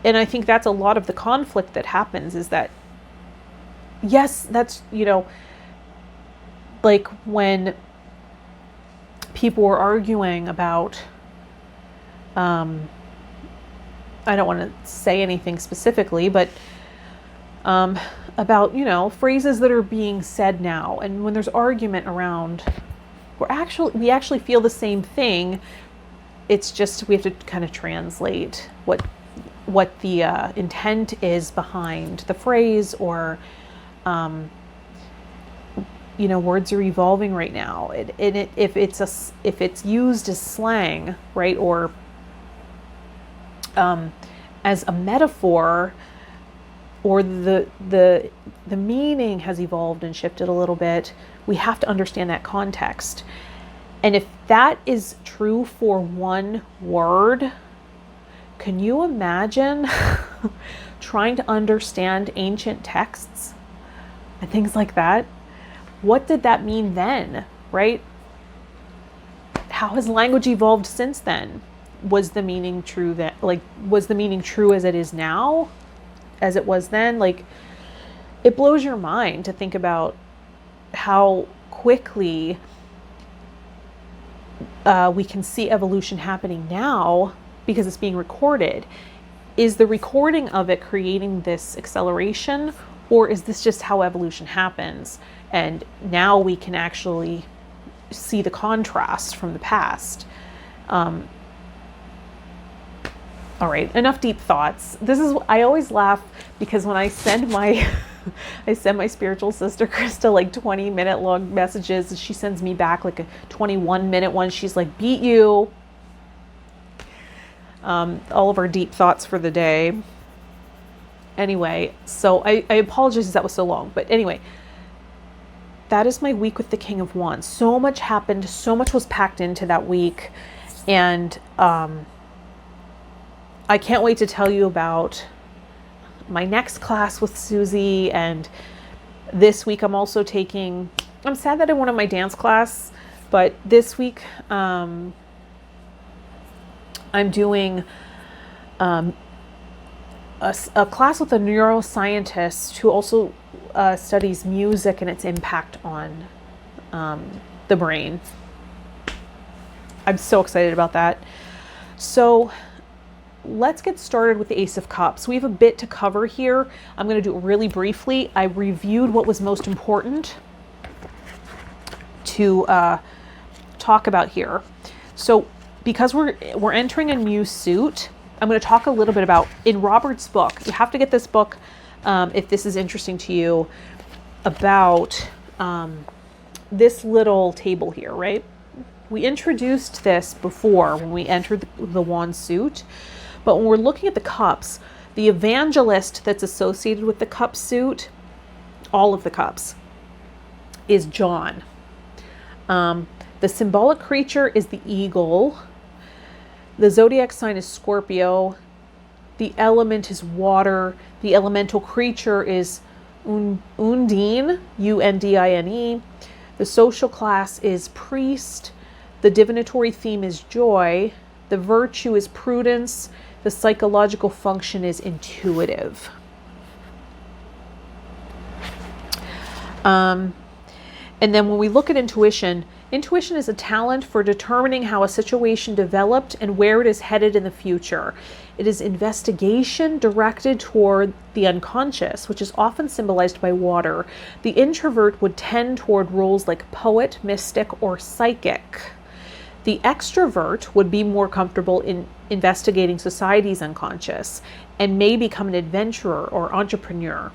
I think that's a lot of the conflict that happens, is that, yes, that's, like when people were arguing about, I don't want to say anything specifically, but about, phrases that are being said now. And when there's argument around, we actually feel the same thing. It's just, we have to kind of translate what the intent is behind the phrase, or, words are evolving right now. If it's used as slang, right, or as a metaphor, or the meaning has evolved and shifted a little bit, we have to understand that context. And if that is true for one word, can you imagine trying to understand ancient texts and things like that? What did that mean then, right? How has language evolved since then? Was the meaning true was the meaning true as it is now, as it was then? Like, it blows your mind to think about how quickly we can see evolution happening now because it's being recorded. Is the recording of it creating this acceleration, or is this just how evolution happens? And now we can actually see the contrast from the past. All right, enough deep thoughts. I always laugh because when I send my spiritual sister Krista like 20-minute long messages, and she sends me back like a 21-minute one. She's like, beat you. All of our deep thoughts for the day. Anyway, so I apologize if that was so long, but anyway, that is my week with the King of Wands. So much happened, so much was packed into that week, and I can't wait to tell you about my next class with Susie. And this week I'm also taking, I'm sad that I went on my dance class, but this week I'm doing a class with a neuroscientist who also studies music and its impact on the brain. I'm so excited about that. So let's get started with the Ace of Cups. We have a bit to cover here. I'm going to do it really briefly. I reviewed what was most important to talk about here. So because we're entering a new suit, I'm going to talk a little bit about, in Robert's book, you have to get this book if this is interesting to you, about this little table here, right? We introduced this before when we entered the wand suit, but when we're looking at the cups, the evangelist that's associated with the cup suit, all of the cups, is John. The symbolic creature is the eagle. The zodiac sign is Scorpio. The element is water. The elemental creature is Undine, Undine. The social class is priest. The divinatory theme is joy. The virtue is prudence. The psychological function is intuitive. And then when we look at intuition, intuition is a talent for determining how a situation developed and where it is headed in the future. It is investigation directed toward the unconscious, which is often symbolized by water. The introvert would tend toward roles like poet, mystic, or psychic. The extrovert would be more comfortable in investigating society's unconscious and may become an adventurer or entrepreneur.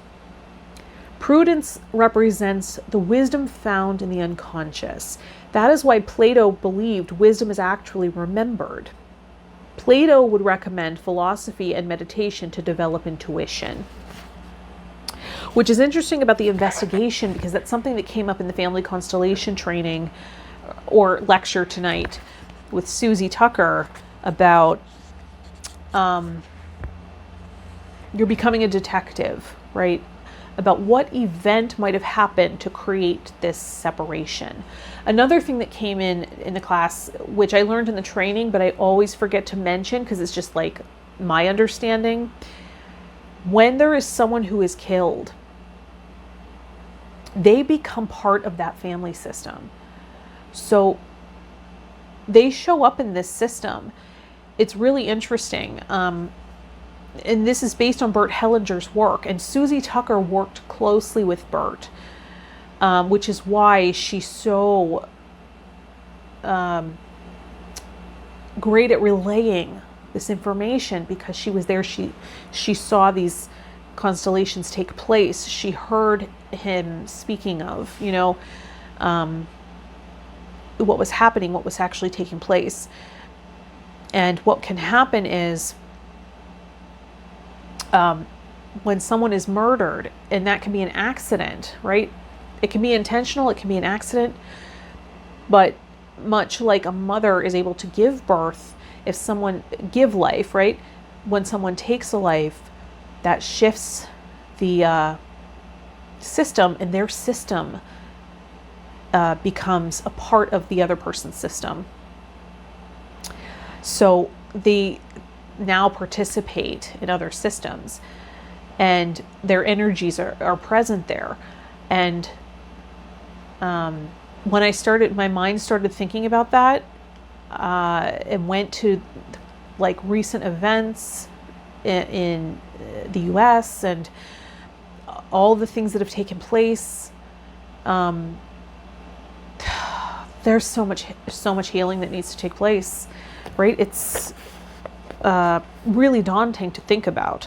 Prudence represents the wisdom found in the unconscious. That is why Plato believed wisdom is actually remembered. Plato would recommend philosophy and meditation to develop intuition, which is interesting about the investigation because that's something that came up in the family constellation training or lecture tonight with Susie Tucker about you're becoming a detective, right? About what event might have happened to create this separation. Another thing that came in the class, which I learned in the training, but I always forget to mention because it's just like my understanding, when there is someone who is killed, they become part of that family system. So they show up in this system. It's really interesting. And this is based on Bert Hellinger's work. And Susie Tucker worked closely with Bert, which is why she's so great at relaying this information, because she was there. She saw these constellations take place. She heard him speaking of, what was happening, what was actually taking place. And what can happen is when someone is murdered, and that can be an accident, right? It can be intentional, it can be an accident, but much like a mother is able to give birth, give life, right? When someone takes a life, that shifts the system, and their system becomes a part of the other person's system. So they now participate in other systems, and their energies are present there. And when my mind started thinking about that, and went to like recent events in the US and all the things that have taken place, there's so much healing that needs to take place, right? It's really daunting to think about.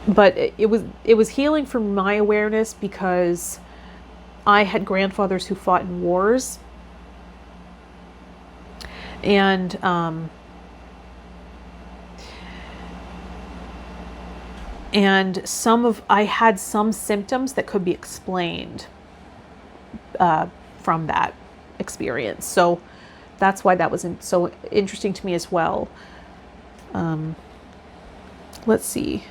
But it was healing from my awareness, because I had grandfathers who fought in wars, and I had some symptoms that could be explained from that experience. So that's why that was so interesting to me as well. Let's see.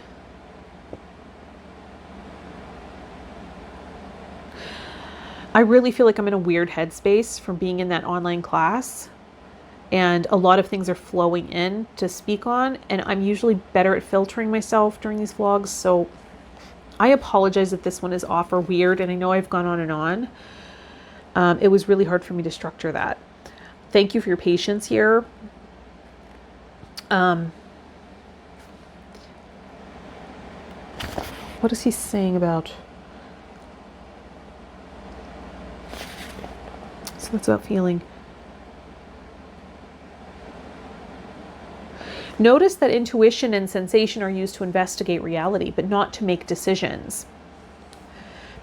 I really feel like I'm in a weird headspace from being in that online class, and a lot of things are flowing in to speak on, and I'm usually better at filtering myself during these vlogs, so I apologize if this one is off or weird, and I know I've gone on and on. It was really hard for me to structure that. Thank you for your patience here. What is he saying about? So that's about feeling. Notice that intuition and sensation are used to investigate reality, but not to make decisions.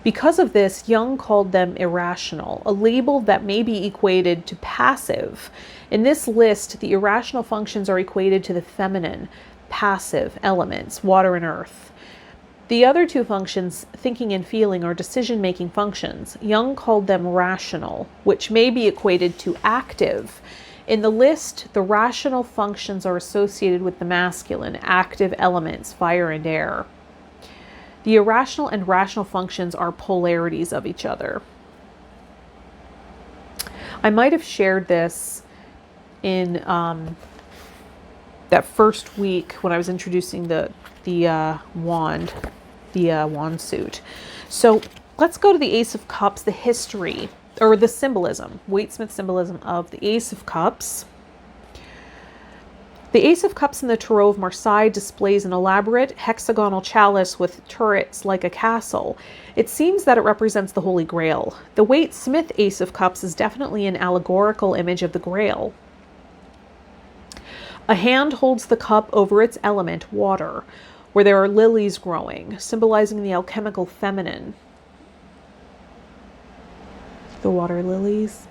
Because of this, Jung called them irrational, a label that may be equated to passive. In this list, the irrational functions are equated to the feminine, passive elements, water and earth. The other two functions, thinking and feeling, are decision-making functions. Jung called them rational, which may be equated to active. In the list, the rational functions are associated with the masculine, active elements, fire and air. The irrational and rational functions are polarities of each other. I might have shared this in that first week when I was introducing the wand, wand suit. So let's go to the Ace of Cups, the history, or the symbolism, Waite-Smith symbolism of the Ace of Cups. The Ace of Cups in the Tarot of Marseille displays an elaborate hexagonal chalice with turrets like a castle. It seems that it represents the Holy Grail. The Waite-Smith Ace of Cups is definitely an allegorical image of the Grail. A hand holds the cup over its element, water, where there are lilies growing, symbolizing the alchemical feminine. The water lilies.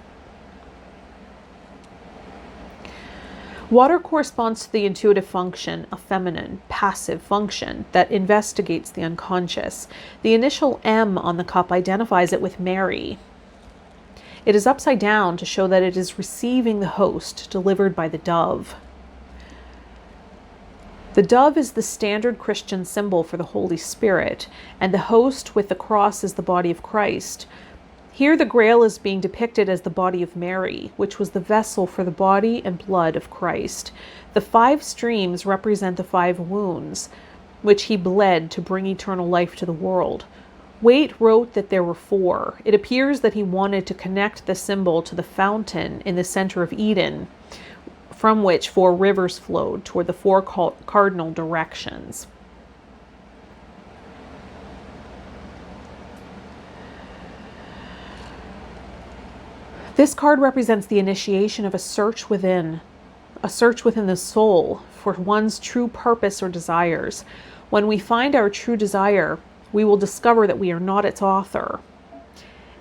Water corresponds to the intuitive function, a feminine, passive function that investigates the unconscious. The initial M on the cup identifies it with Mary. It is upside down to show that it is receiving the host delivered by the dove. The dove is the standard Christian symbol for the Holy Spirit, and the host with the cross is the body of Christ. Here the Grail is being depicted as the body of Mary, which was the vessel for the body and blood of Christ. The 5 streams represent the 5 wounds, which he bled to bring eternal life to the world. Waite wrote that there were 4. It appears that he wanted to connect the symbol to the fountain in the center of Eden, from which 4 rivers flowed toward the 4 cardinal directions. This card represents the initiation of a search within the soul for one's true purpose or desires. When we find our true desire, we will discover that we are not its author.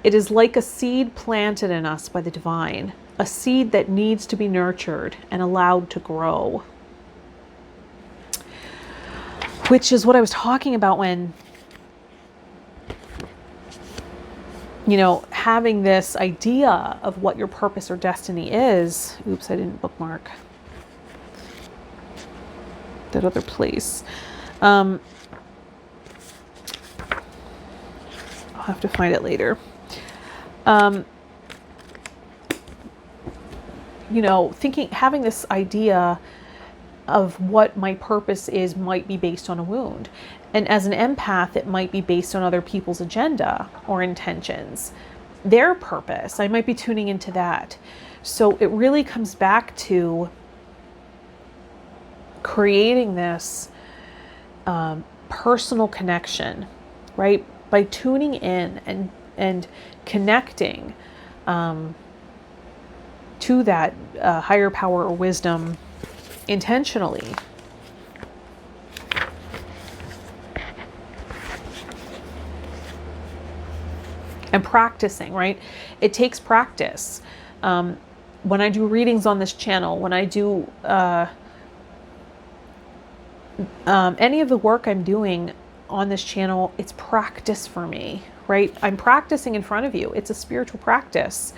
It is like a seed planted in us by the divine, a seed that needs to be nurtured and allowed to grow. Which is what I was talking about when, having this idea of what your purpose or destiny is. Oops, I didn't bookmark that other place. I'll have to find it later. Having this idea of what my purpose is might be based on a wound. And as an empath, it might be based on other people's agenda or intentions, their purpose. I might be tuning into that. So it really comes back to creating this personal connection, right? By tuning in and connecting to that higher power or wisdom intentionally. And practicing, right? It takes practice. When I do readings on this channel, when I do any of the work I'm doing on this channel, it's practice for me, right? I'm practicing in front of you. It's a spiritual practice.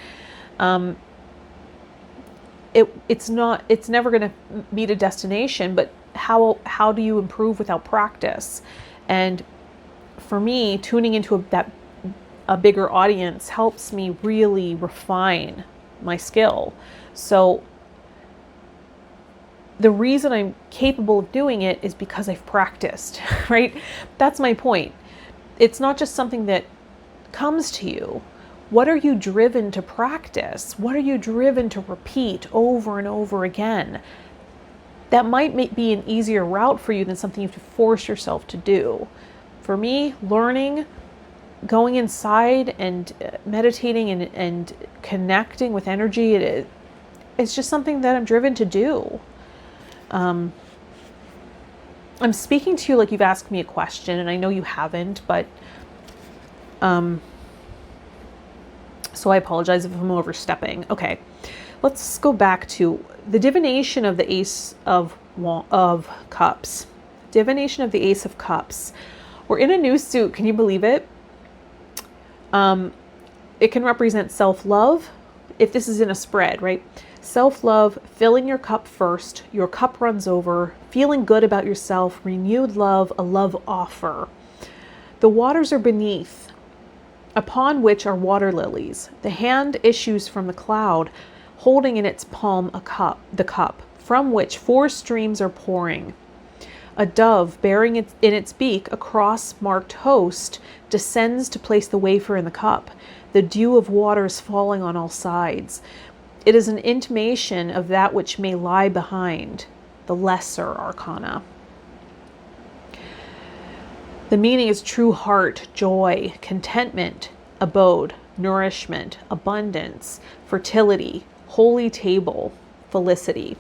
It's never going to meet a destination, but how do you improve without practice? And for me, tuning into a bigger audience helps me really refine my skill. So the reason I'm capable of doing it is because I've practiced, right? That's my point. It's not just something that comes to you. What are you driven to practice? What are you driven to repeat over and over again? That might be an easier route for you than something you have to force yourself to do. For me, learning, going inside and meditating and connecting with energy, it's just something that I'm driven to do. I'm speaking to you like you've asked me a question, and I know you haven't, but so I apologize if I'm overstepping. Okay, let's go back to the divination of the Ace of Cups. Divination of the Ace of Cups. We're in a new suit. Can you believe it? It can represent self-love, if this is in a spread, right? Self-love, filling your cup first, your cup runs over, feeling good about yourself, renewed love, a love offer. The waters are beneath. upon which are water lilies. The hand issues from the cloud, holding in its palm the cup, from which 4 streams are pouring. A dove, bearing in its beak a cross-marked host, descends to place the wafer in the cup, the dew of waters falling on all sides. It is an intimation of that which may lie behind, the lesser arcana. The meaning is true heart, joy, contentment, abode, nourishment, abundance, fertility, holy table, felicity.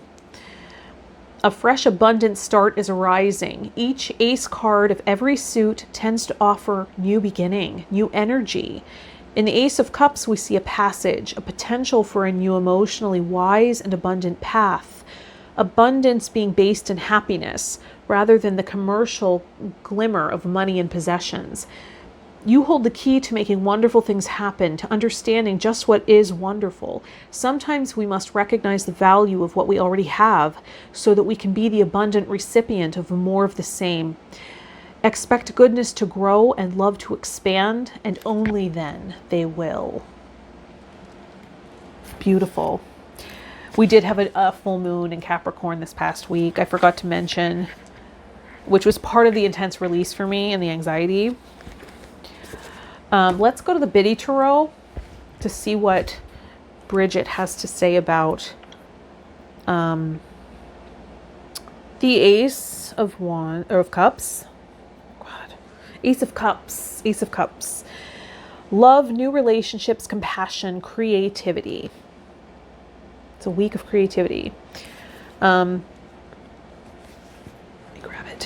A fresh, abundant start is arising. Each ace card of every suit tends to offer new beginning, new energy. In the Ace of Cups, we see a passage, a potential for a new emotionally wise and abundant path. Abundance being based in happiness rather than the commercial glimmer of money and possessions. You hold the key to making wonderful things happen, to understanding just what is wonderful. Sometimes we must recognize the value of what we already have so that we can be the abundant recipient of more of the same. Expect goodness to grow and love to expand, and only then they will. Beautiful. We did have a full moon in Capricorn this past week. I forgot to mention, which was part of the intense release for me and the anxiety. Let's go to the Biddy Tarot to see what Bridget has to say about the Ace of Cups. God. Ace of Cups. Ace of Cups. Love, new relationships, compassion, creativity. It's a week of creativity. Let me grab it.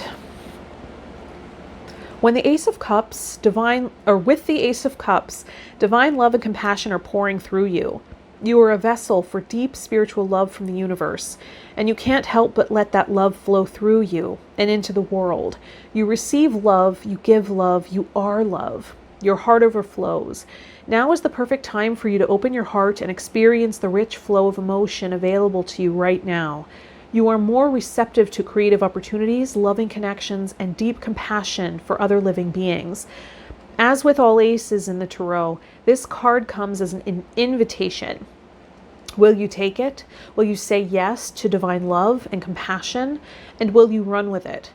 When the Ace of Cups, with the Ace of Cups, divine love and compassion are pouring through you. You are a vessel for deep spiritual love from the universe, and you can't help but let that love flow through you and into the world. You receive love, you give love, you are love. Your heart overflows. Now is the perfect time for you to open your heart and experience the rich flow of emotion available to you right now. You are more receptive to creative opportunities, loving connections, and deep compassion for other living beings. As with all aces in the tarot, this card comes as an invitation. Will you take it? Will you say yes to divine love and compassion? And will you run with it?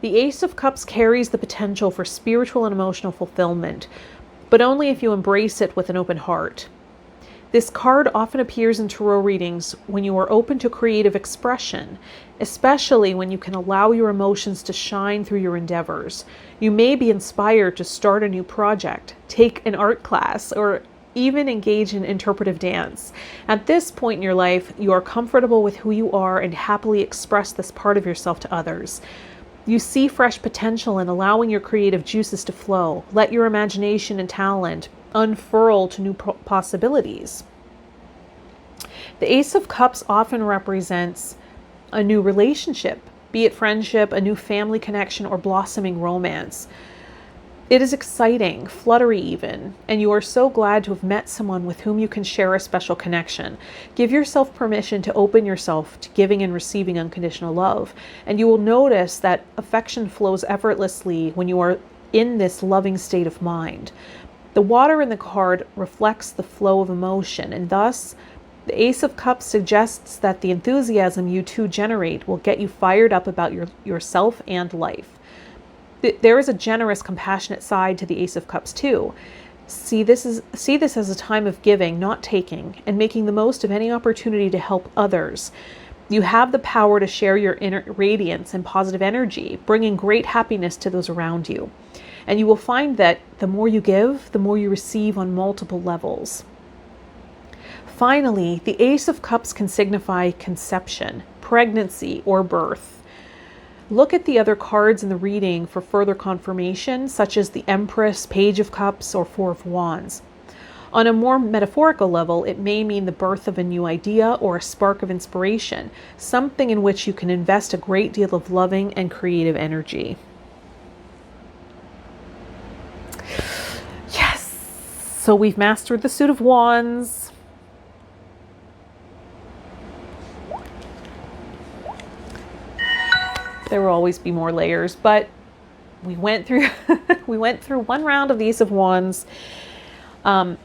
The Ace of Cups carries the potential for spiritual and emotional fulfillment, but only if you embrace it with an open heart. This card often appears in tarot readings when you are open to creative expression, especially when you can allow your emotions to shine through your endeavors. You may be inspired to start a new project, take an art class, or even engage in interpretive dance. At this point in your life, you are comfortable with who you are and happily express this part of yourself to others. You see fresh potential in allowing your creative juices to flow. Let your imagination and talent unfurl to new possibilities. The Ace of Cups often represents a new relationship, be it friendship, a new family connection, or blossoming romance. It is exciting, fluttery even, and you are so glad to have met someone with whom you can share a special connection. Give yourself permission to open yourself to giving and receiving unconditional love, and you will notice that affection flows effortlessly when you are in this loving state of mind. The water in the card reflects the flow of emotion, and thus the Ace of Cups suggests that the enthusiasm you two generate will get you fired up about yourself and life. There is a generous, compassionate side to the Ace of Cups too. See this as a time of giving, not taking, and making the most of any opportunity to help others. You have the power to share your inner radiance and positive energy, bringing great happiness to those around you. And you will find that the more you give, the more you receive on multiple levels. Finally, the Ace of Cups can signify conception, pregnancy, or birth. Look at the other cards in the reading for further confirmation, such as the Empress, Page of Cups, or Four of Wands. On a more metaphorical level, it may mean the birth of a new idea or a spark of inspiration, something in which you can invest a great deal of loving and creative energy. Yes! So we've mastered the Suit of Wands. There will always be more layers, but we went through we went through one round of the Ace of Wands, And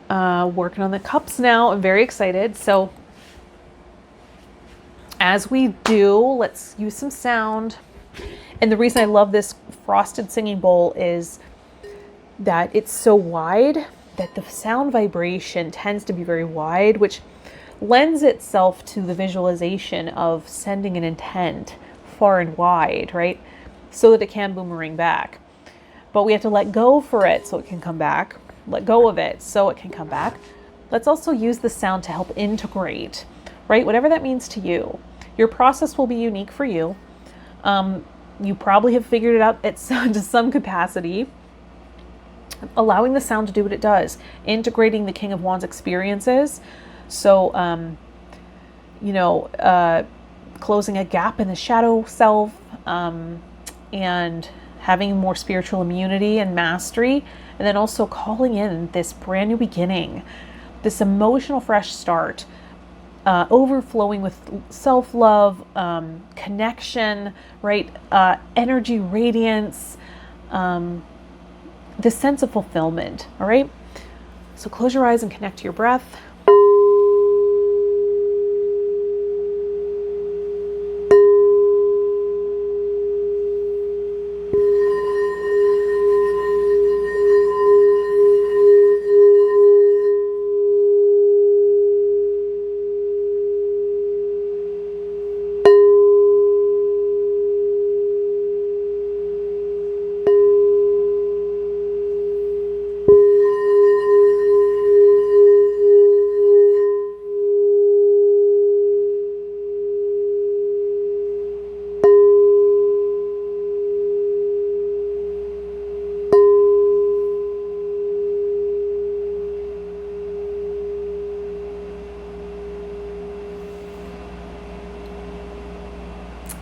working on the cups now. I'm very excited. So as we do, let's use some sound. And the reason I love this frosted singing bowl is that it's so wide that the sound vibration tends to be very wide, which lends itself to the visualization of sending an intent far and wide, right? So that it can boomerang back. But we have to let go for it so it can come back. Let go of it so it can come back. Let's also use the sound to help integrate, right? Whatever that means to you. Your process will be unique for you. You probably have figured it out to some capacity. Allowing the sound to do what it does. Integrating the King of Wands experiences. So, closing a gap in the shadow self, and having more spiritual immunity and mastery, and then also calling in this brand new beginning, this emotional fresh start, overflowing with self-love, connection, right? Energy, radiance, this sense of fulfillment, all right? So close your eyes and connect to your breath.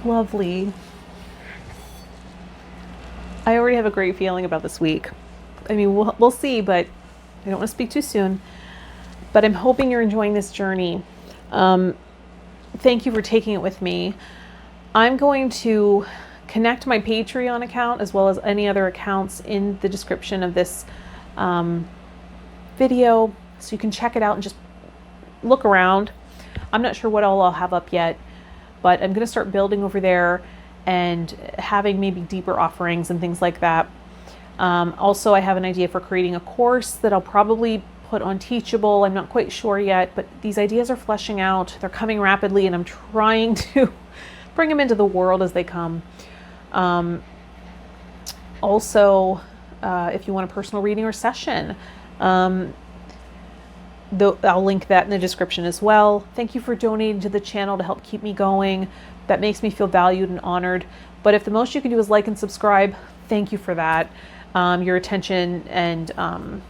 Lovely. I already have a great feeling about this week. I mean, we'll see, but I don't want to speak too soon. But I'm hoping you're enjoying this journey. Thank you for taking it with me. I'm going to connect my Patreon account as well as any other accounts in the description of this video, so you can check it out and just look around. I'm not sure what all I'll have up yet, but I'm going to start building over there and having maybe deeper offerings and things like that. Also, I have an idea for creating a course that I'll probably put on Teachable. I'm not quite sure yet, but these ideas are fleshing out. They're coming rapidly, and I'm trying to bring them into the world as they come. Also, if you want a personal reading or session, I'll link that in the description as well. Thank you for donating to the channel to help keep me going. That makes me feel valued and honored. But if the most you can do is like and subscribe, thank you for that. Your attention and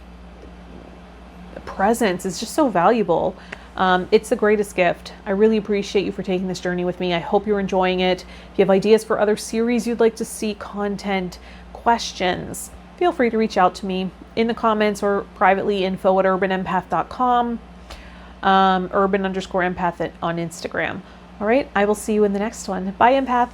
presence is just so valuable. It's the greatest gift. I really appreciate you for taking this journey with me. I hope you're enjoying it. If you have ideas for other series you'd like to see, content, questions, feel free to reach out to me in the comments or privately, info@urbanempath.com, urban_empath on Instagram. All right, I will see you in the next one. Bye, Empath.